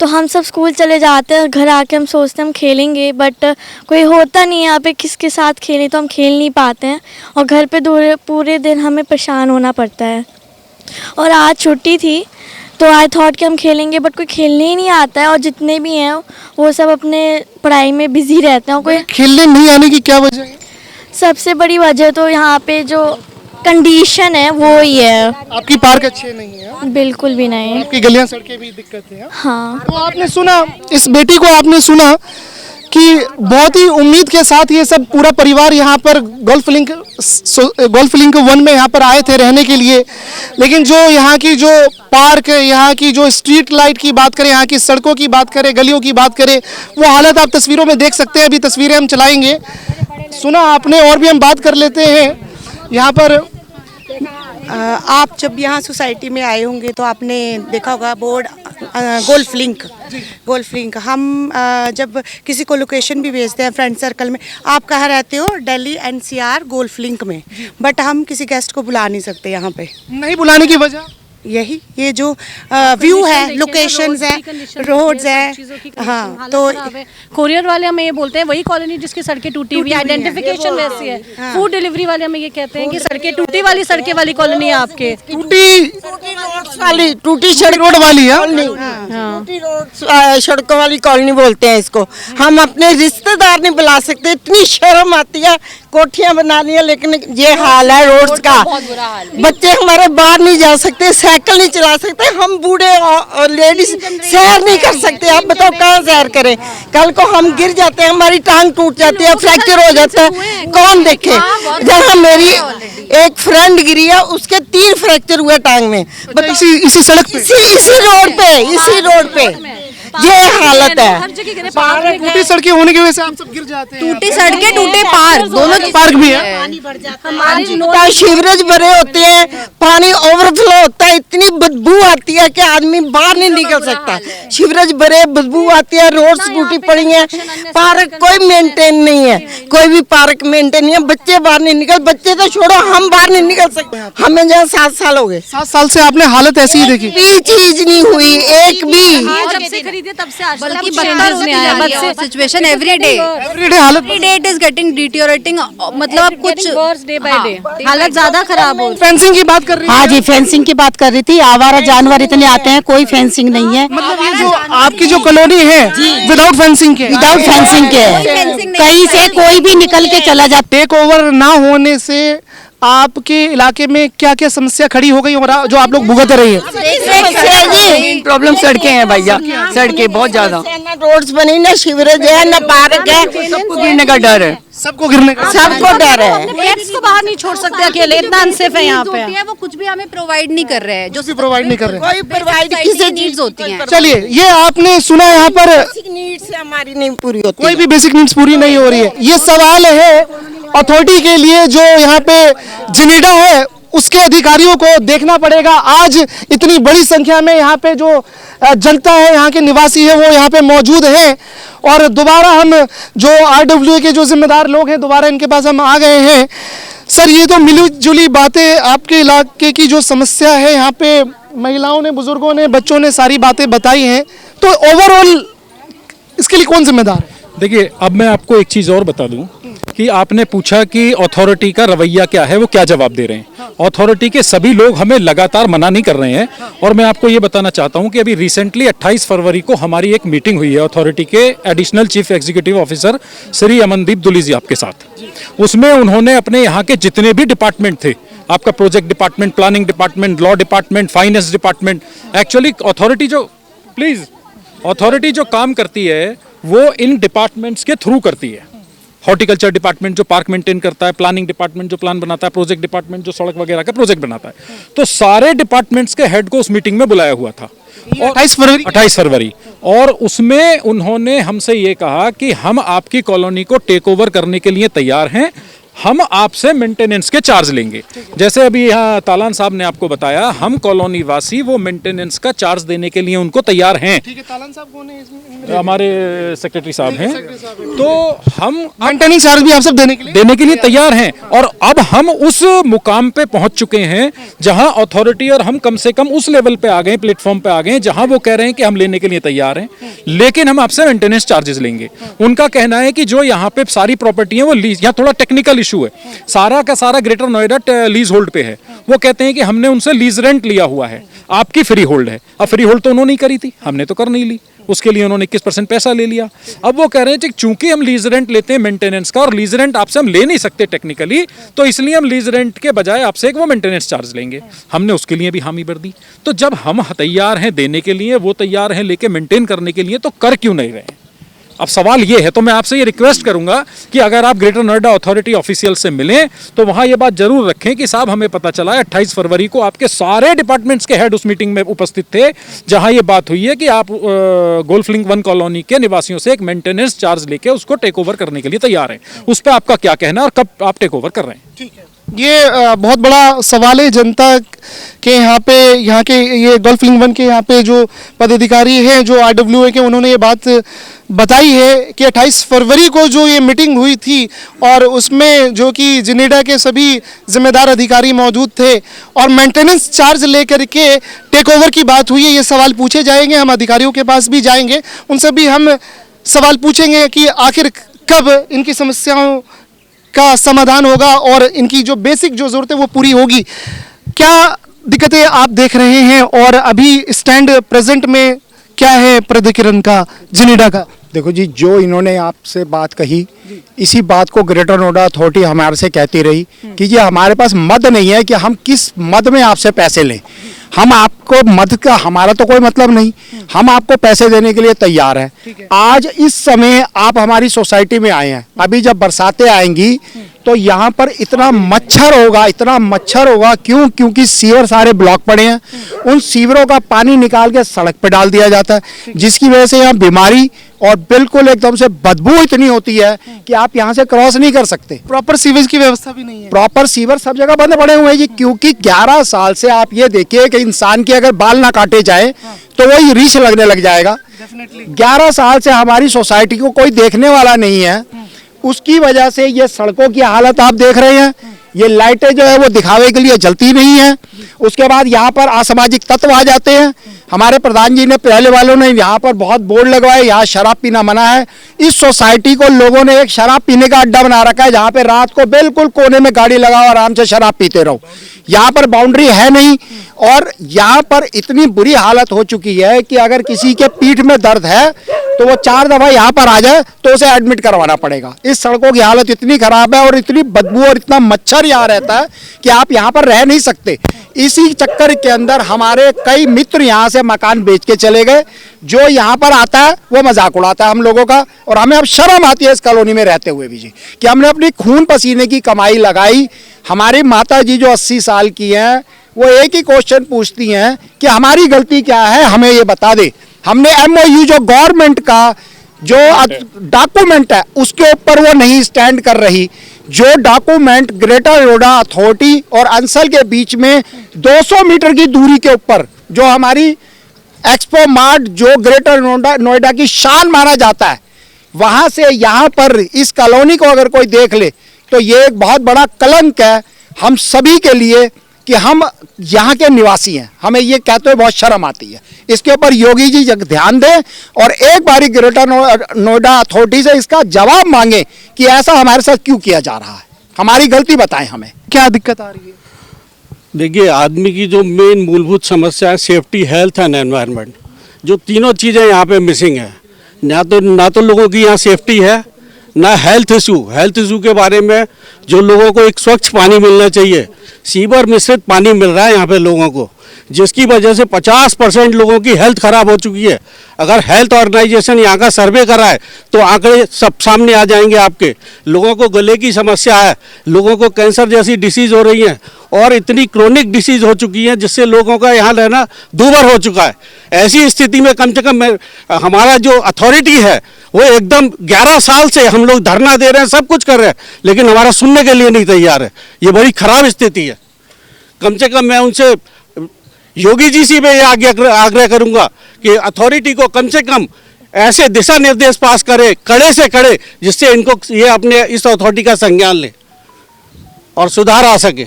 तो हम सब स्कूल चले जाते हैं, घर आके हम सोचते हैं हम खेलेंगे, बट कोई होता नहीं है यहाँ पे किसके साथ खेलें, तो हम खेल नहीं पाते हैं और घर पे पूरे दिन हमें परेशान होना पड़ता है। और आज छुट्टी थी तो आई थॉट कि हम खेलेंगे, बट कोई खेलने ही नहीं आता है और जितने भी हैं वो सब अपने पढ़ाई में बिजी रहते हैं। कोई खेलने नहीं आने की क्या वजह है? सबसे बड़ी वजह तो यहाँ पे जो कंडीशन है वो ही है। आपकी पार्क अच्छे नहीं है? बिल्कुल भी नहीं। आपकी गलियां सड़कें भी दिक्कत है? हाँ। तो आपने सुना, इस बेटी को आपने सुना कि बहुत ही उम्मीद के साथ ये सब पूरा परिवार यहाँ पर गोल्फ लिंक 1 में यहाँ पर आए थे रहने के लिए। लेकिन जो यहाँ की जो पार्क है, यहाँ की जो स्ट्रीट लाइट की बात करें, यहाँ की सड़कों की बात करें, गलियों की बात करें, वो हालत आप तस्वीरों में देख सकते हैं। अभी तस्वीरें हम चलाएंगे। सुना आपने, और भी हम बात कर लेते हैं यहाँ पर। आप जब यहाँ सोसाइटी में आए होंगे तो आपने देखा होगा बोर्ड गोल्फ लिंक। हम जब किसी को लोकेशन भी भेजते हैं फ्रेंड सर्कल में, आप कहाँ रहते हो? दिल्ली NCR गोल्फ लिंक में, बट हम किसी गेस्ट को बुला नहीं सकते यहाँ पे। नहीं बुलाने की वजह यही, ये जो व्यू है, लोकेशंस है, रोड्स है। हाँ, तो कोरियर वाले हमें ये बोलते हैं वही कॉलोनी जिसकी सड़कें टूटी हुई, आइडेंटिफिकेशन वैसी है। फूड डिलीवरी वाले हमें ये कहते हैं कि सड़कें टूटी वाली सड़कें वाली कॉलोनी है आपके। टूटी सड़क रोड वाली है, सड़कों वाली कॉलोनी बोलते हैं इसको। हम अपने रिश्तेदार नहीं बुला सकते, इतनी शर्म आती है। कोठियां बना लिया, लेकिन ये हाल है रोड्स का। बच्चे हमारे बाहर नहीं जा सकते, साइकिल नहीं चला सकते, हम बूढ़े और लेडीज सैर नहीं कर सकते। आप बताओ कहाँ सैर करें? कल को हम गिर जाते हैं, हमारी टांग टूट जाती है, फ्रैक्चर हो जाता है, कौन देखे? जहाँ मेरी एक फ्रेंड गिरी है, उसके 3 फ्रैक्चर हुए टांग में। इसी सड़क पे, इसी रोड पे ये हालत है। टूटी सड़कें होने की वजह से हम सब गिर जाते हैं। टूटी सड़कें, टूटे पार्क, दोनों पार्क भी है। हमारी सीवरेज भरे होते हैं, पानी ओवरफ्लो होता है, इतनी बदबू आती है कि आदमी बाहर नहीं निकल सकता। सीवरेज भरे, बदबू आती है, रोड्स टूटी पड़ी हैं, पार्क कोई मेंटेन नहीं है, कोई भी पार्क मेंटेन नहीं है। बच्चे बाहर नहीं निकल, बच्चे तो छोड़ो, हम बाहर नहीं निकल सकते। हमें जहाँ 7 साल हो गए, 7 साल से आपने हालत ऐसी ही देखी? कोई चीज नहीं हुई, एक भी। तब से आज बल्कि सिचुएशन एवरी डे हालत इट इज गेटिंग डिटोरेटिंग, मतलब कुछ डे बाय डे हालत ज्यादा खराब हो। फेंसिंग की बात कर रही हाँ जी, फेंसिंग की बात कर रही थी। आवारा जानवर इतने आते हैं, कोई फेंसिंग नहीं है। मतलब ये जो आपकी जो कॉलोनी है विदाउट फेंसिंग के, कहीं से कोई भी निकल के चला जाता। टेक ओवर ना होने से आपके इलाके में क्या क्या समस्या खड़ी हो गई और जो आप लोग भुगत रही हैं? मेन प्रॉब्लम सड़कें हैं भैया, सड़कें बहुत ज्यादा। ना रोड्स बनी, ना सीवरेज है, ना पार्क है, सबको गिरने का डर है। सबको गिरने का सबको डर है। पेरेंट्स को बाहर नहीं छोड़ सकते अकेले, इतना अनसेफ है यहाँ पे। वो कुछ भी हमें प्रोवाइड नहीं कर रहे हैं, जो प्रोवाइड नहीं कर रहे। कोई प्रोवाइड किसी नीड्स होती हैं। चलिए, ये आपने सुना यहाँ पर बेसिक नीड्स हमारी नहीं पूरी होती। कोई भी बेसिक नीड्स पूरी नहीं हो रही है। ये सवाल है अथॉरिटी के लिए, जो यहाँ पे जिनेडा है उसके अधिकारियों को देखना पड़ेगा। आज इतनी बड़ी संख्या में यहाँ पे जो जनता है, यहाँ के निवासी है, वो यहाँ पे मौजूद हैं और दोबारा हम जो RWA के जो जिम्मेदार लोग हैं, दोबारा इनके पास हम आ गए हैं। सर, ये तो मिली जुली बातें, आपके इलाके की जो समस्या है, यहाँ पे महिलाओं ने, बुजुर्गों ने, बच्चों ने सारी बातें बताई हैं, तो ओवरऑल इसके लिए कौन जिम्मेदार है? देखिए, अब मैं आपको एक चीज़ और बता दूं कि आपने पूछा कि अथॉरिटी का रवैया क्या है, वो क्या जवाब दे रहे हैं। अथॉरिटी के सभी लोग हमें लगातार मना नहीं कर रहे हैं और मैं आपको ये बताना चाहता हूं कि अभी रिसेंटली 28 फरवरी को हमारी एक मीटिंग हुई है अथॉरिटी के additional chief executive officer Shri Amandeep Duli ji आपके साथ। उसमें उन्होंने अपने यहाँ के जितने भी डिपार्टमेंट थे, आपका project department, planning department, law department, finance department, actually authority जो काम करती है वो इन डिपार्टमेंट्स के थ्रू करती है। हॉर्टिकल्चर डिपार्टमेंट जो पार्क मेंटेन करता है, प्लानिंग डिपार्टमेंट जो प्लान बनाता है, प्रोजेक्ट डिपार्टमेंट जो सड़क वगैरह का प्रोजेक्ट बनाता है, तो सारे डिपार्टमेंट्स के हेड को उस मीटिंग में बुलाया हुआ था 28 फरवरी। और उसमें उन्होंने हमसे ये कहा कि हम आपकी कॉलोनी को टेक ओवर करने के लिए तैयार हैं, हम आपसे मेंटेनेंस के चार्ज लेंगे। जैसे अभी यहाँ तालान साहब ने आपको बताया, हम कॉलोनी वासी वो मेंटेनेंस का चार्ज देने के लिए उनको तैयार हैं। ठीक है, तालान साहब कौन है इसमें? हमारे सेक्रेटरी साहब हैं। तो हम मेंटेनेंस चार्ज भी आप सब देने के लिए तैयार हैं। और अब हम उस मुकाम पे पहुंच चुके हैं जहां अथॉरिटी और हम कम से कम उस लेवल पे आ गए, प्लेटफॉर्म पे आ गए जहां वो कह रहे हैं कि हम लेने के लिए तैयार हैं, लेकिन हम आपसे मेंटेनेंस चार्जेस लेंगे। उनका कहना है कि जो यहाँ पे सारी प्रॉपर्टी है वो लीज, यहाँ थोड़ा टेक्निकल इशू है, सारा का सारा ग्रेटर नोएडा लीज होल्ड पे है। वो कहते हैं कि हमने उनसे लीज रेंट लिया हुआ है, आपकी फ्री होल्ड है। अब फ्री होल्ड तो उन्होंने ही करी थी, हमने तो कर नहीं ली, उसके लिए उन्होंने 21% पैसा ले लिया। अब वो कह रहे हैं कि चूंकि हम लीज रेंट लेते हैं मेंटेनेंस का और लीज रेंट आपसे हम ले नहीं सकते टेक्निकली, तो इसलिए हम लीज रेंट के बजाय आपसे एक वो मेंटेनेंस चार्ज लेंगे। हमने उसके लिए भी हामी भर दी। तो जब हम तैयार हैं देने के लिए, वो तैयार हैं लेके मेंटेन करने के लिए, तो कर क्यों नहीं रहे हैं? अब सवाल ये है, तो मैं आपसे ये रिक्वेस्ट करूंगा कि अगर आप ग्रेटर नोएडा अथॉरिटी ऑफिशियल से मिलें तो वहां ये बात जरूर रखें कि साहब हमें पता चला है 28 फरवरी को आपके सारे डिपार्टमेंट्स के हेड उस मीटिंग में उपस्थित थे जहां ये बात हुई है कि आप गोल्फ लिंक 1 कॉलोनी के निवासियों से एक मेंटेनेंस चार्ज लेके उसको टेक ओवर करने के लिए तैयार हैं। उस पर आपका क्या कहना है और कब आप टेक ओवर कर रहे हैं? ठीक है, ये बहुत बड़ा सवाल है जनता के। यहाँ के ये गोल्फ लिंक 1 के यहाँ पे जो पदाधिकारी हैं, जो RWA के, उन्होंने ये बात बताई है कि 28 फरवरी को जो ये मीटिंग हुई थी और उसमें जो कि जिनेडा के सभी जिम्मेदार अधिकारी मौजूद थे और मेंटेनेंस चार्ज लेकर के टेक ओवर की बात हुई है। ये सवाल पूछे जाएंगे, हम अधिकारियों के पास भी जाएंगे, उनसे भी हम सवाल पूछेंगे कि आखिर कब इनकी समस्याओं का समाधान होगा और इनकी जो बेसिक जो जरूरत है वो पूरी होगी। क्या दिक्कतें आप देख रहे हैं और अभी स्टैंड प्रेजेंट में क्या है प्रतिकिरण का, जिनेडा का? देखो जी, जो इन्होंने आपसे बात कही, इसी बात को ग्रेटर नोएडा अथॉरिटी हमारे से कहती रही कि ये हमारे पास मद नहीं है कि हम किस मद में आपसे पैसे लें। हम आपको मद का, हमारा तो कोई मतलब नहीं, हम आपको पैसे देने के लिए तैयार हैं। आज इस समय आप हमारी सोसाइटी में आए हैं, अभी जब बरसातें आएंगी तो यहाँ पर इतना मच्छर होगा, क्यों? क्योंकि सीवर सारे ब्लॉक पड़े हैं। उन सीवरों का पानी निकाल के सड़क पे डाल दिया जाता है, जिसकी वजह से यहाँ बीमारी और बिल्कुल एकदम से बदबू इतनी होती है कि आप यहाँ से क्रॉस नहीं कर सकते। प्रॉपर सीवेज की व्यवस्था भी नहीं है। प्रॉपर सीवर सब जगह बंद पड़े हुए हैं जी, क्योंकि 11 साल से आप ये देखिए कि इंसान के अगर बाल ना काटे जाए तो वही रीछ लगने लग जाएगा। 11 साल से हमारी सोसाइटी को कोई देखने वाला नहीं है, उसकी वजह से ये सड़कों की हालत आप देख रहे हैं। ये लाइटें जो है वो दिखावे के लिए जलती नहीं है। उसके बाद यहाँ पर असामाजिक तत्व आ जाते हैं। हमारे प्रधान जी ने, पहले वालों ने यहाँ पर बहुत बोर्ड लगवाए, यहाँ शराब पीना मना है। इस सोसाइटी को लोगों ने एक शराब पीने का अड्डा बना रखा है, जहाँ पे रात को बिल्कुल कोने में गाड़ी लगाओ, आराम से शराब पीते रहो। यहाँ पर बाउंड्री है नहीं और यहाँ पर इतनी बुरी हालत हो चुकी है कि अगर किसी के पीठ में दर्द है तो वो 4 दफा यहाँ पर आ जाए तो उसे एडमिट करवाना पड़ेगा। इस सड़कों की हालत इतनी खराब है और इतनी बदबू और इतना मच्छर यहाँ रहता है कि आप यहाँ पर रह नहीं सकते। इसी चक्कर के अंदर हमारे कई मित्र यहाँ से मकान बेच के चले गए। जो यहाँ पर आता है वो मजाक उड़ाता है हम लोगों का, और हमें अब शर्म आती है इस कॉलोनी में रहते हुए भी जी, कि हमने अपनी खून पसीने की कमाई लगाई। हमारी माता जी जो 80 साल की हैं वो एक ही क्वेश्चन पूछती हैं कि हमारी गलती क्या है, हमें ये बता दे। हमने MOU जो गवर्नमेंट का जो डॉक्यूमेंट है उसके ऊपर वो नहीं स्टैंड कर रही। जो डॉक्यूमेंट ग्रेटर नोएडा अथॉरिटी और अंसल के बीच में 200 मीटर की दूरी के ऊपर जो हमारी एक्सपो मार्ट जो ग्रेटर नोएडा की शान माना जाता है, वहां से यहाँ पर इस कॉलोनी को अगर कोई देख ले तो ये एक बहुत बड़ा कलंक है हम सभी के लिए कि हम यहाँ के निवासी हैं। हमें ये कहते हुए बहुत शर्म आती है। इसके ऊपर योगी जी ध्यान दें और एक बारी ग्रेटर नोएडा अथॉरिटी से इसका जवाब मांगे कि ऐसा हमारे साथ क्यों किया जा रहा है, हमारी गलती बताएं हमें। क्या दिक्कत आ रही है? देखिए, आदमी की जो मेन मूलभूत समस्या है सेफ्टी, हेल्थ एंड एनवायरनमेंट, जो तीनों चीज़ें यहाँ पे मिसिंग है। ना तो लोगों की यहाँ सेफ्टी है, ना हेल्थ इशू के बारे में जो लोगों को एक स्वच्छ पानी मिलना चाहिए, सीवर मिश्रित पानी मिल रहा है यहाँ पे लोगों को, जिसकी वजह से 50% लोगों की हेल्थ खराब हो चुकी है। अगर हेल्थ ऑर्गेनाइजेशन यहाँ का सर्वे कराए तो आंकड़े सब सामने आ जाएंगे आपके। लोगों को गले की समस्या है, लोगों को कैंसर जैसी डिसीज हो रही है और इतनी क्रोनिक डिसीज हो चुकी है जिससे लोगों का यहाँ रहना दूभर हो चुका है। ऐसी स्थिति में कम से कम हमारा जो अथॉरिटी है वो एकदम 11 साल से हम लोग धरना दे रहे हैं, सब कुछ कर रहे हैं, लेकिन हमारा सुनने के लिए नहीं तैयार है। ये बड़ी खराब स्थिति है। कम से कम मैं उनसे योगी जी से मैं आग्रह करूंगा कि अथॉरिटी को कम से कम ऐसे दिशा निर्देश पास करे कड़े से कड़े, जिससे इनको ये अपने इस अथॉरिटी का संज्ञान ले और सुधार आ सके।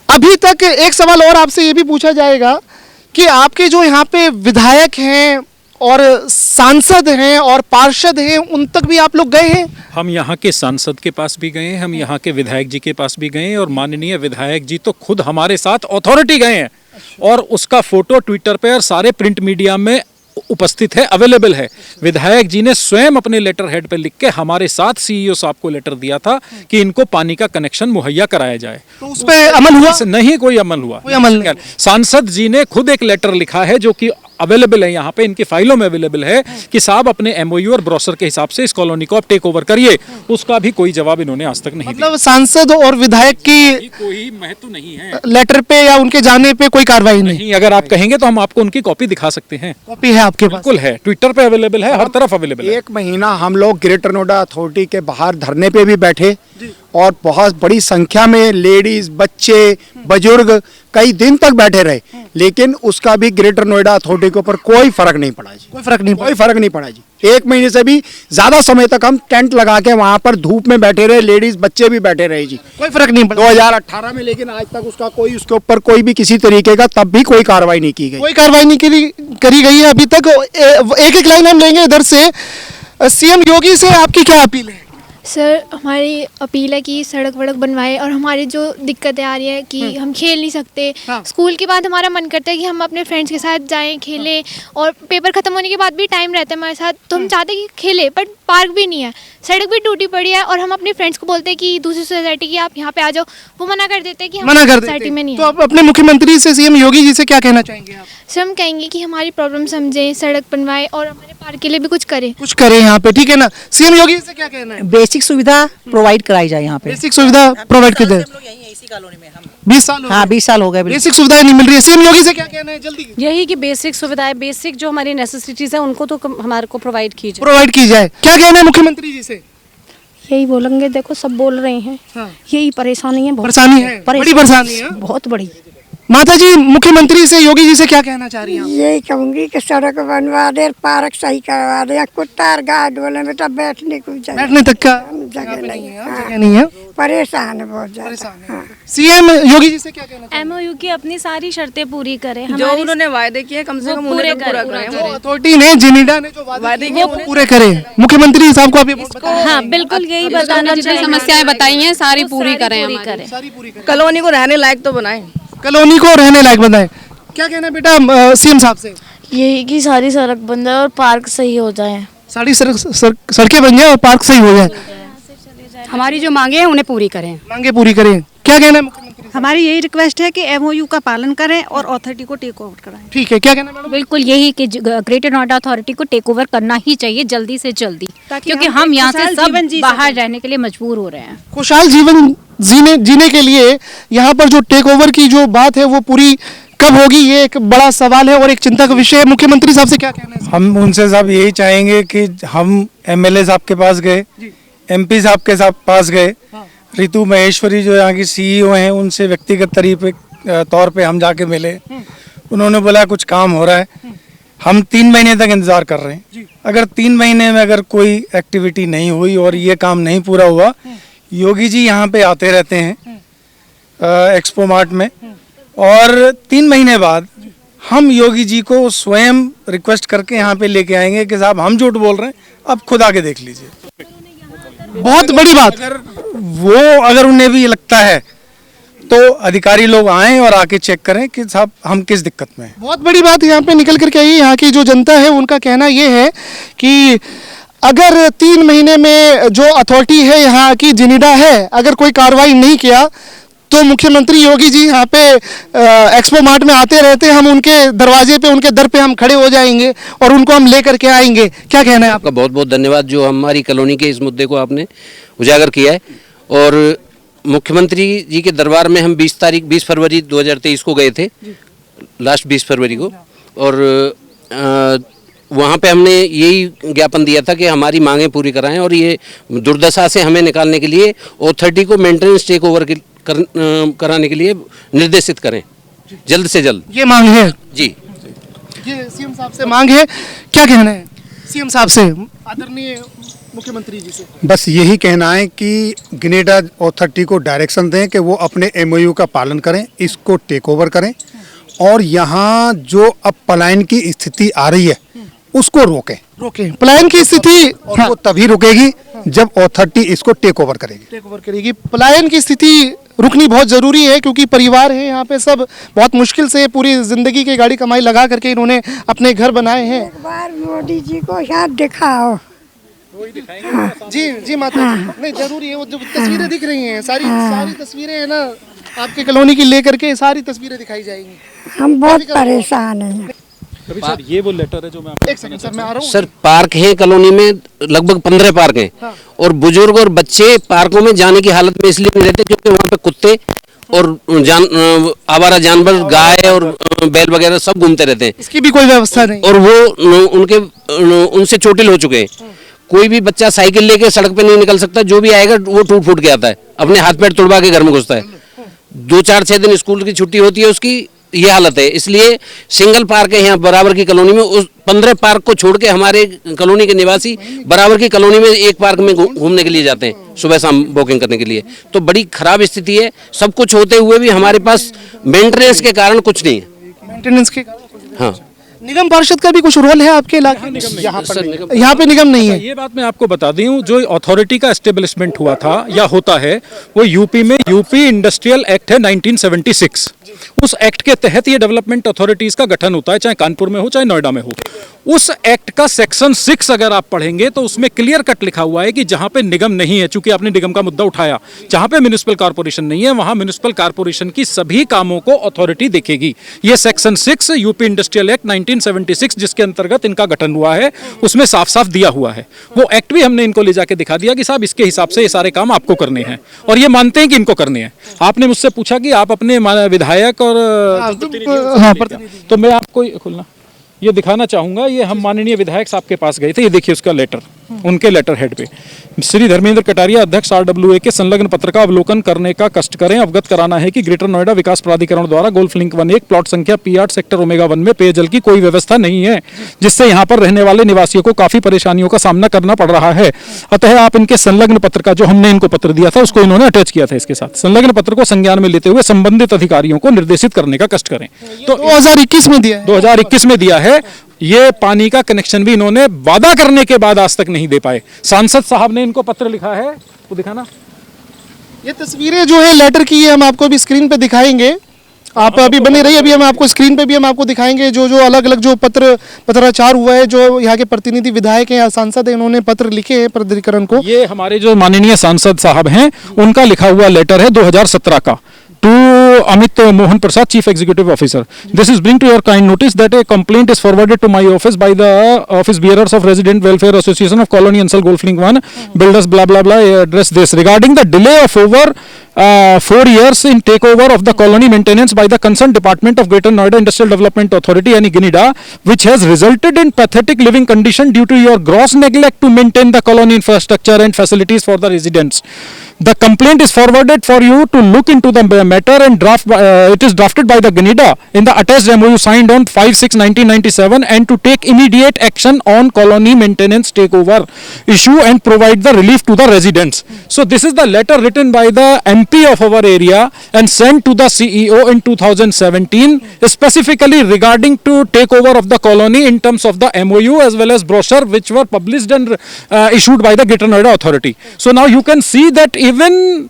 अभी तक एक सवाल और आपसे ये भी पूछा जाएगा कि आपके जो यहाँ पे विधायक हैं और सांसद हैं और पार्षद हैं, उन तक भी आप लोग गए हैं? हम यहाँ के सांसद के पास भी गए, हम यहाँ के विधायक जी के पास भी गए और माननीय विधायक जी तो खुद हमारे साथ अथॉरिटी गए हैं और उसका फोटो ट्विटर पे और सारे प्रिंट मीडिया में उपस्थित है, अवेलेबल है। विधायक जी ने स्वयं अपने लेटर हेड पे लिख के हमारे साथ CEO साहब को लेटर दिया था कि इनको पानी का कनेक्शन मुहैया कराया जाए। तो उस पे अमल हुआ? नहीं, कोई अमल हुआ। कोई अमल नहीं। सांसद जी ने खुद एक लेटर लिखा है जो कि अवेलेबल है, यहाँ पे इनकी फाइलों में अवेलेबल है कि साहब अपने MOU और ब्रोशर के हिसाब से इस कॉलोनी को आप टेक ओवर करिए। उसका भी कोई जवाब इन्होंने आज तक नहीं दिया। मतलब सांसद और विधायक की कोई महत्व नहीं है लेटर पे या उनके जाने पे कोई कार्रवाई नहीं? अगर आप कहेंगे तो हम आपको उनकी कॉपी दिखा सकते हैं। कॉपी है आपके पास? बिल्कुल है, ट्विटर पे अवेलेबल है, हर तरफ अवेलेबल है। 1 महीना हम लोग ग्रेटर नोएडा अथॉरिटी के बाहर धरने पे भी बैठे और बहुत बड़ी संख्या में लेडीज, बच्चे, बुजुर्ग कई दिन तक बैठे रहे, लेकिन उसका भी ग्रेटर नोएडा अथॉरिटी के ऊपर कोई फर्क नहीं पड़ा जी। कोई फर्क नहीं पड़ा जी। 1 महीने से भी ज्यादा समय तक हम टेंट लगा के वहां पर धूप में बैठे रहे, लेडीज बच्चे भी बैठे रहे जी, कोई फर्क नहीं पड़ा। 2018 में, लेकिन आज तक उसका कोई उसके ऊपर कोई भी किसी तरीके का तब भी कोई कार्रवाई नहीं की गई। कोई कार्रवाई नहीं करी गई है अभी तक। एक लाइन हम लेंगे इधर से। CM योगी से आपकी क्या अपील है? सर, हमारी अपील है कि सड़क वड़क बनवाए और हमारी जो दिक्कतें आ रही है कि हम खेल नहीं सकते। स्कूल के बाद हमारा मन करता है कि हम अपने फ्रेंड्स के साथ जाएं, खेलें, और पेपर ख़त्म होने के बाद भी टाइम रहता है हमारे साथ, तो हम चाहते हैं कि खेलें, बट पार्क भी नहीं है, सड़क भी टूटी पड़ी है, और हम अपने फ्रेंड्स को बोलते हैं कि दूसरी सोसाइटी की आप यहाँ पे आ जाओ, वो मना कर देते हैं कि हमारी सोसाइटी में नहीं है। तो आप अपने मुख्यमंत्री से, CM योगी जी से क्या कहना चाहेंगे आप? सर, हम कहेंगे कि हमारी प्रॉब्लम समझें, सड़क बनवाए और हमारे पार्क के लिए भी कुछ करें यहाँ पे, ठीक है ना? CM योगी से क्या कहना है? बेसिक सुविधा प्रोवाइड कराई जाए यहाँ पे। बेसिक सुविधा प्रोवाइड कर दे। 20 साल? हाँ, 20 साल हो गए। बेसिक सुविधाएं नहीं मिल रही है। CM योगी से क्या कहना है? जल्दी यही कि बेसिक सुविधाएं, बेसिक जो हमारी नेसेसिटीज है उनको तो हमारे को प्रोवाइड की जाए। क्या कहना है मुख्यमंत्री जी से? यही बोलेंगे, देखो सब बोल रहे हैं। यही परेशानी है, परेशानी है, बड़ी परेशानी है, बहुत बड़ी। माता जी, मुख्यमंत्री से, योगी जी से क्या कहना चाह रही हैं? यही कहूंगी कि सड़क बनवा दे, पार्क सही करवा दे, कुत्ता और गाय डोले में तो बैठने को बैठने तक का जगह नहीं है, जगह नहीं है, परेशान है बहुत ज्यादा। CM योगी जी से क्या कहना? MOU की अपनी सारी शर्तें पूरी करें, जो उन्होंने वायदे किए कम से कम पूरे करें। अथॉरिटी ने, जिनीडा ने जो वादे किए वो पूरे करें। मुख्यमंत्री साहब को अभी हाँ, बिल्कुल यही बताना चाहिए। समस्याएं बताई हैं सारी पूरी करें। कॉलोनी को रहने लायक तो बनाएं। कॉलोनी को रहने लायक बनाएं। क्या कहना है बेटा CM साहब से? यही कि सारी सड़क बंद है और पार्क सही हो जाए। सारी सड़कें बन जाए और पार्क सही हो जाए। हमारी जो मांगे हैं उन्हें पूरी करें। मांगे पूरी करें, क्या कहना है मुख्यमंत्री? हमारी यही रिक्वेस्ट है कि एमओयू का पालन करें और अथॉरिटी को टेक ओवर कराएं। ठीक है, क्या कहना है मैडम? बिल्कुल यही कि ग्रेटर नोएडा अथॉरिटी को टेक ओवर करना ही चाहिए जल्दी से जल्दी, क्योंकि हम यहाँ से सब बाहर रहने के लिए मजबूर हो रहे हैं। खुशहाल जीवन जीने के लिए यहाँ पर जो टेक ओवर की जो बात है वो पूरी कब होगी, ये एक बड़ा सवाल है और एक चिंता का विषय है। मुख्यमंत्री साहब से क्या कहना है? हम उनसे साहब यही चाहेंगे कि हम एमएलए साहब के पास गए, एमपी साहब के पास गए, रितु महेश्वरी जो यहाँ की सीईओ हैं उनसे व्यक्तिगत तौर पे हम जाके मिले। उन्होंने बोला कुछ काम हो रहा है। हम 3 महीने तक इंतजार कर रहे हैं। अगर 3 महीने में अगर कोई एक्टिविटी नहीं हुई और ये काम नहीं पूरा हुआ, योगी जी यहाँ पे आते रहते हैं एक्सपो मार्ट में, और 3 महीने बाद हम योगी जी को स्वयं रिक्वेस्ट करके यहाँ पे लेके आएंगे कि साहब हम झूठ बोल रहे हैं, अब खुद आके देख लीजिए। बहुत बड़ी बात। अगर उन्हें भी लगता है तो अधिकारी लोग आएं और आके चेक करें कि साहब हम किस दिक्कत में हैं। बहुत बड़ी बात यहाँ पे निकल करके आई। यहाँ की जो जनता है उनका कहना ये है कि अगर 3 महीने में जो अथॉरिटी है यहाँ की जिनीडा है, अगर कोई कार्रवाई नहीं किया तो मुख्यमंत्री योगी जी यहाँ पे एक्सपो मार्ट में आते रहते हैं, हम उनके दरवाजे पे, उनके दर पे हम खड़े हो जाएंगे और उनको हम लेकर के आएंगे। क्या कहना है आपका? बहुत बहुत धन्यवाद जो हमारी कॉलोनी के इस मुद्दे को आपने उजागर किया है। और मुख्यमंत्री जी के दरबार में हम 20 फरवरी 2023 को गए थे, लास्ट 20 फरवरी को, और वहाँ पे हमने यही ज्ञापन दिया था कि हमारी मांगें पूरी कराएं और ये दुर्दशा से हमें निकालने के लिए अथॉरिटी को मेंटेनेंस टेक ओवर कराने के लिए निर्देशित करें जल्द से जल्द। ये मांग है जी, ये सीएम साहब से मांग है। क्या कहना है सीएम साहब से, आदरणीय मुख्यमंत्री जी से? बस यही कहना है कि ग्रेटर अथॉरिटी को डायरेक्शन दें कि वो अपने एमओयू का पालन करें, इसको टेक ओवर करें, और यहाँ जो अब पलायन की स्थिति आ रही है उसको रोकें। पलायन की स्थिति वो तभी रुकेगी जब अथॉरिटी इसको टेक ओवर करेगी। पलायन की स्थिति रुकनी बहुत जरूरी है, क्योंकि परिवार है यहाँ पे, सब बहुत मुश्किल से पूरी जिंदगी की गाड़ी कमाई लगा करके इन्होंने अपने घर बनाए हैं। एक बार मोदी जी को यहाँ दिखाओ। जी माता जी, नहीं जरूरी है, वो जो तस्वीरें दिख रही हैं सारी तस्वीरें है ना आपके कॉलोनी की लेकर के सारी तस्वीरें दिखाई जाएंगी। हम बहुत परेशान हैं। सर ये वो लेटर है जो मैं आपको, एक सेकंड सर, मैं आ रहा हूँ। सर पार्क है कॉलोनी में, लगभग 15 पार्क हैं, और बुजुर्ग और बच्चे पार्कों में जाने की हालत में इसलिए नहीं रहते क्योंकि वहाँ पे कुत्ते और आवारा जानवर, गाय और बैल वगैरह सब घूमते रहते हैं। इसकी भी कोई व्यवस्था नहीं, और वो उनसे चोटिल हो चुके हैं। कोई भी बच्चा साइकिल लेके सड़क पे नहीं निकल सकता, जो भी आएगा वो टूट फूट के आता है, अपने हाथ पैर तुड़वा के घर में घुसता है। 2-4-6 दिन स्कूल की छुट्टी होती है उसकी, ये हालत है। इसलिए सिंगल पार्क है यहाँ बराबर की कॉलोनी में, उस 15 पार्क को छोड़ के हमारे कॉलोनी के निवासी बराबर की कॉलोनी में एक पार्क में घूमने के लिए जाते हैं सुबह शाम वॉकिंग करने के लिए। तो बड़ी खराब स्थिति है, सब कुछ होते हुए भी हमारे पास मेंटेनेंस के कारण कुछ नहीं है। मेंटेनेंस के कारण, हाँ। निगम पार्षद का भी कुछ रोल है आपके इलाके में? यहाँ पे निगम नहीं है। ये बात मैं आपको बता दूं, जो अथॉरिटी का एस्टेब्लिशमेंट हुआ था या होता है वो यूपी में यूपी इंडस्ट्रियल एक्ट है 1976। उस एक्ट के तहत ये डेवलपमेंट अथॉरिटीज का गठन होता है, चाहे कानपुर में हो चाहे नोएडा में हो। उस एक्ट का सेक्शन 6 अगर आप पढ़ेंगे तो उसमें क्लियर कट लिखा हुआ है कि जहां पे निगम नहीं है, चूंकि आपने निगम का मुद्दा उठाया, जहां पे म्युनिसिपल कॉर्पोरेशन नहीं है वहां म्युनिसिपल कॉर्पोरेशन की सभी कामों को अथॉरिटी देखेगी। ये सेक्शन 6 यूपी इंडस्ट्रियल एक्ट 1976 जिसके अंतर्गत इनका गठन हुआ है उसमें साफ साफ दिया हुआ है। वो एक्ट भी हमने इनको ले जाके दिखा दिया कि साहब इसके हिसाब से ये सारे काम आपको करने हैं, और ये मानते हैं कि इनको करने हैं। आपने मुझसे पूछा कि आप अपने विधायक और तो मैं आपको खुलना ये दिखाना चाहूंगा। ये हम माननीय विधायक साहब के पास गए थे, ये देखिए उसका लेटर, उनके लेटर हेड पे श्री धर्मेंद्र कटारिया अध्यक्ष RWA के संलग्न पत्र का अवलोकन करने का कष्ट करें। अवगत कराना है कि ग्रेटर नोएडा विकास प्राधिकरण द्वारा गोल्फ लिंक 1 प्लॉट संख्या P8 सेक्टर ओमेगा 1 में पेयजल की कोई व्यवस्था नहीं है, जिससे यहाँ पर रहने वाले निवासियों को काफी परेशानियों का सामना करना पड़ रहा है। अतः आप इनके संलग्न पत्र का, जो हमने इनको पत्र दिया था उसको इन्होंने अटैच किया था, इसके साथ संलग्न पत्र को संज्ञान में लेते हुए संबंधित अधिकारियों को निर्देशित करने का कष्ट करें। तो 2021 में दिया है, 2021 में दिया है। ये पानी का कनेक्शन भी इन्होंने वादा करने के बाद आज तक नहीं दे पाए। सांसद साहब ने इनको पत्र लिखा है, वो दिखाना। ये तस्वीरें जो है लेटर की, ये हम आपको भी स्क्रीन पे दिखाएंगे। आप अभी बने रहिए, अभी हम आपको स्क्रीन पे भी हम आपको दिखाएंगे जो जो अलग अलग जो पत्राचार हुआ है, जो यहाँ के प्रतिनिधि विधायक हैं या सांसद हैं, उन्होंने पत्र लिखे हैं प्राधिकरण को। ये हमारे जो माननीय सांसद साहब हैं उनका लिखा हुआ लेटर है 2017 का, to Amit Mohan Prasad, Chief Executive Officer. This is bring to your kind notice that a complaint is forwarded to my office by the office bearers of Resident Welfare Association of Colony Ansal Golf Link 1, builders blah blah blah, address this regarding the delay of over 4 years in takeover of the colony maintenance by the concerned Department of Greater Noida Industrial Development Authority yani GNIDA, which has resulted in pathetic living condition due to your gross neglect to maintain the colony infrastructure and facilities for the residents. The complaint is forwarded for you to look into the matter and draft. It is drafted by the GNIDA in the attached MOU signed on 5/6/1997 and to take immediate action on colony maintenance takeover issue and provide the relief to the residents. So this is the letter written by the MP of our area and sent to the CEO in 2017 specifically regarding to takeover of the colony in terms of the MOU as well as brochure which were published and issued by the Greater Noida Authority. So now you can see that even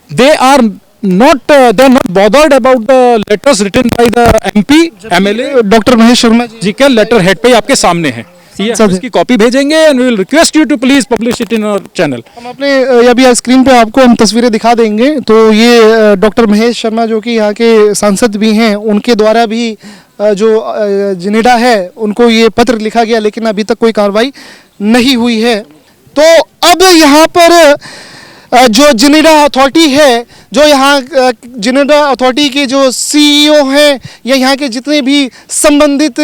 they are not bothered about the letters written by the MP, MLA, doctor Mahesh Sharma ji के letter head पे आपके सामने है। ये हम इसकी copy भेजेंगे and we will request you to please publish it in our channel. हम अपने अभी स्क्रीन पे आपको हम तस्वीरें दिखा देंगे। तो ये डॉक्टर महेश शर्मा जो कि यहाँ के सांसद भी हैं, उनके द्वारा भी जो GNIDA है उनको ये पत्र लिखा गया, लेकिन अभी तक कोई कार्रवाई नहीं हुई है। तो अब यहाँ पर जो GNIDA अथॉरिटी है, जो यहाँ GNIDA अथॉरिटी के जो CEO हैं या यहाँ के जितने भी संबंधित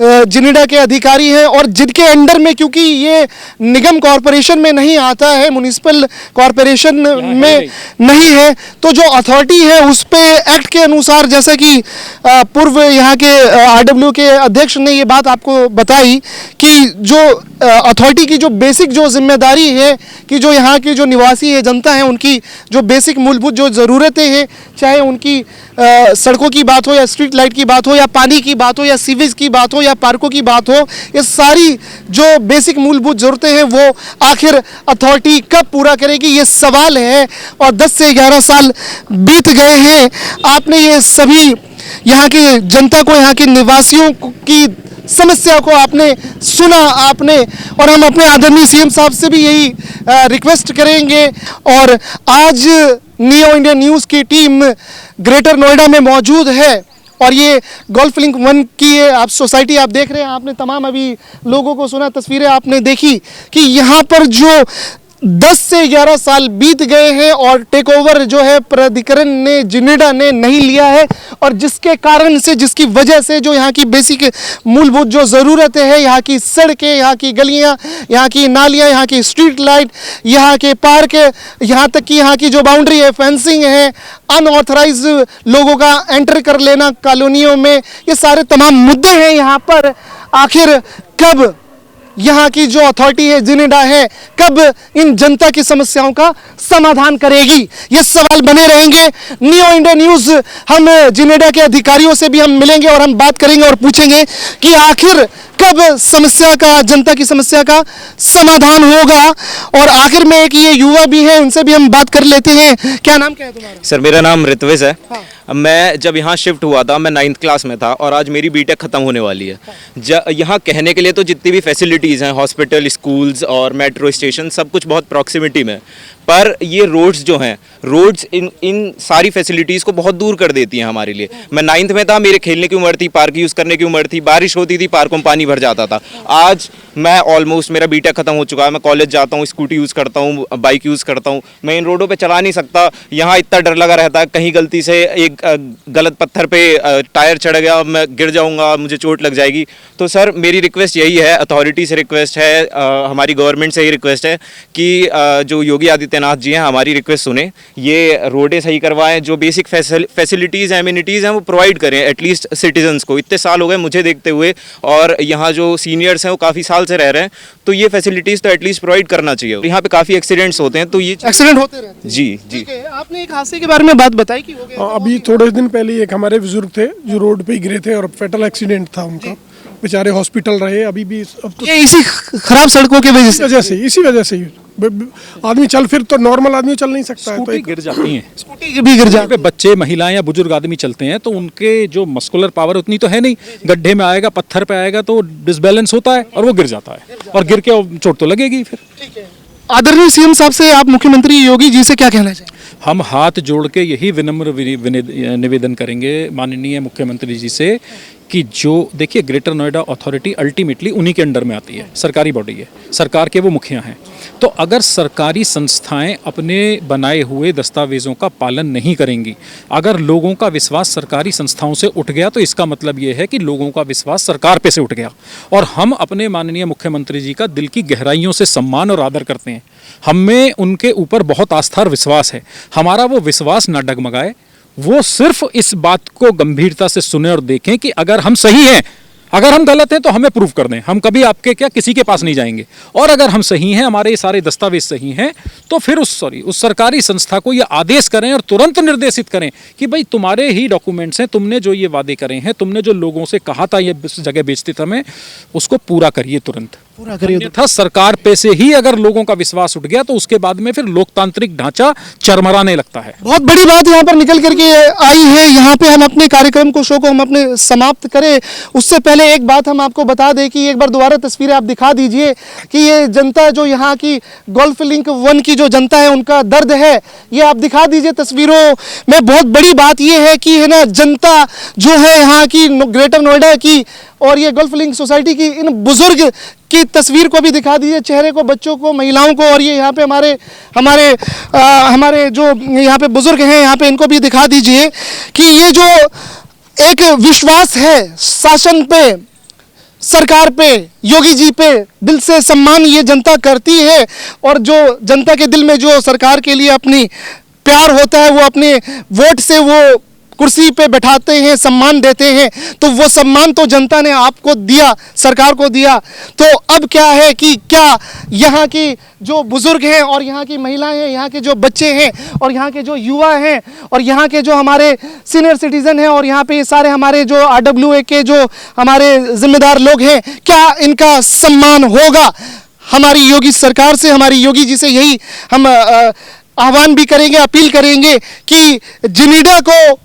GNIDA के अधिकारी हैं और जिनके अंडर में, क्योंकि ये निगम कॉरपोरेशन में नहीं आता है, म्युनिसिपल कॉरपोरेशन में नहीं है, तो जो अथॉरिटी है उस पे एक्ट के अनुसार, जैसे कि पूर्व यहाँ के RW के अध्यक्ष ने ये बात आपको बताई कि जो अथॉरिटी की जो बेसिक जो जिम्मेदारी है कि जो यहाँ के जो निवासी है, जनता है, उनकी जो बेसिक मूलभूत जो ज़रूरतें हैं, चाहे उनकी सड़कों की बात हो या स्ट्रीट लाइट की बात हो या पानी की बात हो या सीवेज की बात हो या पार्कों की बात हो, ये सारी जो बेसिक मूलभूत ज़रूरतें हैं वो आखिर अथॉरिटी कब पूरा करेगी, ये सवाल है। और 10 से 11 साल बीत गए हैं। आपने ये सभी यहाँ की जनता को, यहाँ के निवासियों की समस्या को आपने सुना आपने, और हम अपने आदरणीय CM साहब से भी यही रिक्वेस्ट करेंगे। और आज नियो इंडिया न्यूज़ की टीम ग्रेटर नोएडा में मौजूद है और ये गोल्फ लिंक 1 की आप सोसाइटी आप देख रहे हैं। आपने तमाम अभी लोगों को सुना, तस्वीरें आपने देखी कि यहाँ पर जो 10 से 11 साल बीत गए हैं और टेक ओवर जो है प्राधिकरण ने, GNIDA ने नहीं लिया है, और जिसके कारण से, जिसकी वजह से जो यहाँ की बेसिक मूलभूत जो ज़रूरतें हैं, यहाँ की सड़कें, यहाँ की गलियाँ, यहाँ की नालियाँ, यहाँ की स्ट्रीट लाइट, यहाँ के पार्क, यहाँ तक कि यहाँ की जो बाउंड्री है, फेंसिंग है, अनऑथराइज लोगों का एंटर कर लेना कॉलोनियों में, ये सारे तमाम मुद्दे हैं यहाँ पर। आखिर कब यहाँ की जो अथॉरिटी है, GNIDA है, कब इन जनता की समस्याओं का समाधान करेगी, ये सवाल बने रहेंगे। नियो इंडिया न्यूज़ हम GNIDA के अधिकारियों से भी हम मिलेंगे और हम बात करेंगे और पूछेंगे कि आखिर कब समस्या का, जनता की समस्या का समाधान होगा। और आखिर में एक ये युवा भी है, उनसे भी हम बात कर लेते हैं। क्या नाम क्या है तुम्हारा? सर मेरा नाम ऋत्विज है। मैं जब यहाँ शिफ्ट हुआ था, मैं 9th क्लास में था और आज मेरी बीटेक ख़त्म होने वाली है। यहाँ कहने के लिए तो जितनी भी फैसिलिटीज़ हैं, हॉस्पिटल, स्कूल्स और मेट्रो स्टेशन, सब कुछ बहुत प्रॉक्सिमिटी में, पर ये रोड्स जो हैं, रोड्स इन सारी फैसिलिटीज़ को बहुत दूर कर देती हैं हमारे लिए। मैं 9th में था, मेरे खेलने की उम्र थी, पार्क यूज़ करने की उम्र थी, बारिश होती थी, पार्कों में पानी भर जाता था। आज मैं ऑलमोस्ट, मेरा बीटेक ख़त्म हो चुका है, मैं कॉलेज जाता हूँ, स्कूटी यूज़ करता हूँ, बाइक यूज़ करता हूँ, मैं इन रोडों पे चला नहीं सकता। यहाँ इतना डर लगा रहता है कहीं गलती से एक गलत पत्थर पे टायर चढ़ गया, मैं गिर जाऊँगा, मुझे चोट लग जाएगी। तो सर मेरी रिक्वेस्ट यही है, अथॉरिटी से रिक्वेस्ट है, हमारी गवर्नमेंट से ये रिक्वेस्ट है कि जो योगी आदित्यनाथ जी हैं हमारी रिक्वेस्ट सुने, ये रोडें सही करवाएं, जो बेसिक फैसिलिटीज़ एमिनिटीज़ हैं वो प्रोवाइड करें एटलीस्ट सिटीजन्स को। इतने साल हो गए मुझे देखते हुए, और यहाँ जो सीनियर्स हैं वो काफ़ी साल से रह रहे हैं, तो ये फैसिलिटीज़ तो एटलीस्ट प्रोवाइड करना चाहिए। यहाँ पे काफ़ी एक्सीडेंट्स होते हैं, तो ये एक्सीडेंट होते रहते हैं। जी जी। आपने एक हादसे के बारे में बात बताई कि हो गया। अभी थोड़े दिन पहले एक हमारे बुजुर्ग थे जो रोड पे ही गिरे थे और फेटल एक्सीडेंट था उनका। बेचारे हॉस्पिटल रहे अभी भी। अब तो ये इसी खराब सड़कों की वजह से इसी वजह से आदमी चल फिर तो नॉर्मल आदमी चल नहीं सकता है, तो स्कूटी गिर जाती हैं, स्कूटी भी गिर जाती पे बच्चे, महिलाएं या बुजुर्ग आदमी चलते हैं तो उनके जो मस्कुलर पावर उतनी तो है नहीं, गड्ढे में आएगा, पत्थर पे आएगा तो डिसबैलेंस होता है और वो गिर जाता है, और गिर के चोट तो लगेगी फिर। आदरणीय सीएम साहब से आप मुख्यमंत्री योगी जी से क्या कहना चाहिए? हम हाथ जोड़ के यही विनम्र निवेदन करेंगे माननीय मुख्यमंत्री जी से कि जो देखिए ग्रेटर नोएडा अथॉरिटी अल्टीमेटली उन्हीं के अंडर में आती है, सरकारी बॉडी है, सरकार के वो मुखिया हैं। तो अगर सरकारी संस्थाएं अपने बनाए हुए दस्तावेजों का पालन नहीं करेंगी, अगर लोगों का विश्वास सरकारी संस्थाओं से उठ गया तो इसका मतलब ये है कि लोगों का विश्वास सरकार पे से उठ गया। और हम अपने माननीय मुख्यमंत्री जी का दिल की गहराइयों से सम्मान और आदर करते हैं, हमें उनके ऊपर बहुत आस्था और विश्वास है। हमारा वो विश्वास ना डगमगाए, वो सिर्फ इस बात को गंभीरता से सुने और देखें कि अगर हम सही हैं, अगर हम गलत हैं तो हमें प्रूव कर दें, हम कभी आपके क्या किसी के पास नहीं जाएंगे। और अगर हम सही हैं, हमारे सारे दस्तावेज सही हैं, तो फिर उस सरकारी संस्था को ये आदेश करें और तुरंत निर्देशित करें कि भाई तुम्हारे ही डॉक्यूमेंट्स हैं, तुमने जो ये वादे करे हैं, तुमने जो लोगों से कहा था ये जगह बेचते समय, उसको पूरा करिए, तुरंत पूरा करिए। था सरकार पे से ही अगर लोगों का विश्वास उठ गया तो उसके बाद में फिर लोकतांत्रिक ढांचा चरमराने लगता है। बहुत बड़ी बात यहाँ पर निकल करके आई है। यहाँ पे हम अपने कार्यक्रम को, शो को हम अपने समाप्त करें उससे पहले एक बात हम आपको बता दें कि एक बार दोबारा तस्वीरें आप दिखा दीजिए कि ये जनता जो यहाँ की गोल्फ लिंक 1 की जो जनता है उनका दर्द है, ये आप दिखा दीजिए तस्वीरों में। बहुत बड़ी बात ये है कि है ना, जनता जो है यहाँ की ग्रेटर नोएडा की और ये गोल्फ लिंक सोसाइटी की इन बुजुर्ग की तस्वीर को भी दिखा दीजिए, चेहरे को, बच्चों को, महिलाओं को, और ये यहाँ पे हमारे जो यहाँ पे बुजुर्ग हैं यहाँ पे इनको भी दिखा दीजिए कि ये जो एक विश्वास है शासन पे, सरकार पे, योगी जी पे, दिल से सम्मान ये जनता करती है। और जो जनता के दिल में जो सरकार के लिए अपनी प्यार होता है वो अपने वोट से वो कुर्सी पे बैठाते हैं, सम्मान देते हैं, तो वो सम्मान तो जनता ने आपको दिया, सरकार को दिया। तो अब क्या है कि क्या यहाँ की जो बुजुर्ग हैं और यहाँ की महिलाएं हैं, यहाँ के जो बच्चे हैं और यहाँ के जो युवा हैं और यहाँ के जो हमारे सीनियर सिटीजन हैं और यहाँ पे सारे हमारे जो RWA के जो हमारे जिम्मेदार लोग हैं, क्या इनका सम्मान होगा? हमारी योगी सरकार से, हमारी योगी जी से यही हम आह्वान भी करेंगे, अपील करेंगे कि जिनेडा को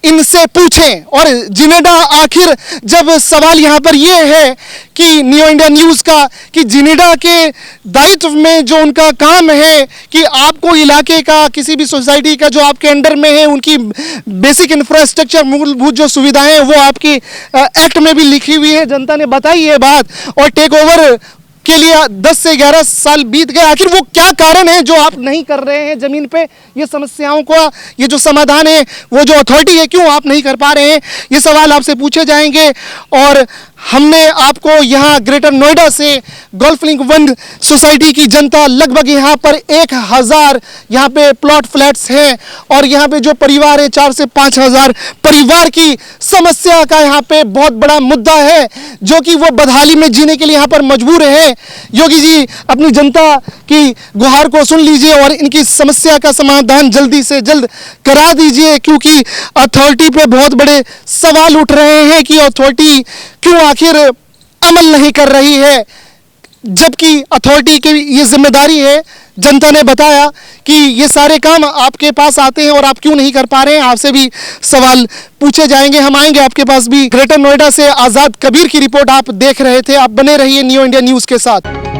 इनसे पूछें। और जिनेडा, आखिर जब सवाल यहाँ पर ये है कि नियो इंडिया न्यूज़ का कि जिनेडा के दायित्व में जो उनका काम है कि आपको इलाके का, किसी भी सोसाइटी का जो आपके अंडर में है, उनकी बेसिक इंफ्रास्ट्रक्चर, मूलभूत जो सुविधाएं हैं वो आपकी एक्ट में भी लिखी हुई है, जनता ने बताई ये बात। और टेक ओवर के लिए 10 से 11 साल बीत गए, आखिर वो क्या कारण है जो आप नहीं कर रहे हैं जमीन पे? ये समस्याओं का ये जो समाधान है, वो जो अथॉरिटी है, क्यों आप नहीं कर पा रहे हैं? ये सवाल आपसे पूछे जाएंगे। और हमने आपको यहाँ ग्रेटर नोएडा से गोल्फ लिंक 1 सोसाइटी की जनता, लगभग यहाँ पर 1000 यहाँ पे प्लॉट फ्लैट्स हैं और यहाँ पे जो परिवार है 4 से 5000 परिवार की समस्या का यहाँ पे बहुत बड़ा मुद्दा है, जो कि वो बदहाली में जीने के लिए यहाँ पर मजबूर है। योगी जी अपनी जनता की गुहार को सुन लीजिए और इनकी समस्या का समाधान जल्दी से जल्द करा दीजिए, क्योंकि अथॉरिटी पे बहुत बड़े सवाल उठ रहे हैं कि अथॉरिटी क्यों आखिर अमल नहीं कर रही है, जबकि अथॉरिटी की ये जिम्मेदारी है। जनता ने बताया कि ये सारे काम आपके पास आते हैं और आप क्यों नहीं कर पा रहे हैं। आपसे भी सवाल पूछे जाएंगे, हम आएंगे आपके पास भी। ग्रेटर नोएडा से आज़ाद कबीर की रिपोर्ट आप देख रहे थे। आप बने रहिए नियो इंडिया न्यूज़ के साथ।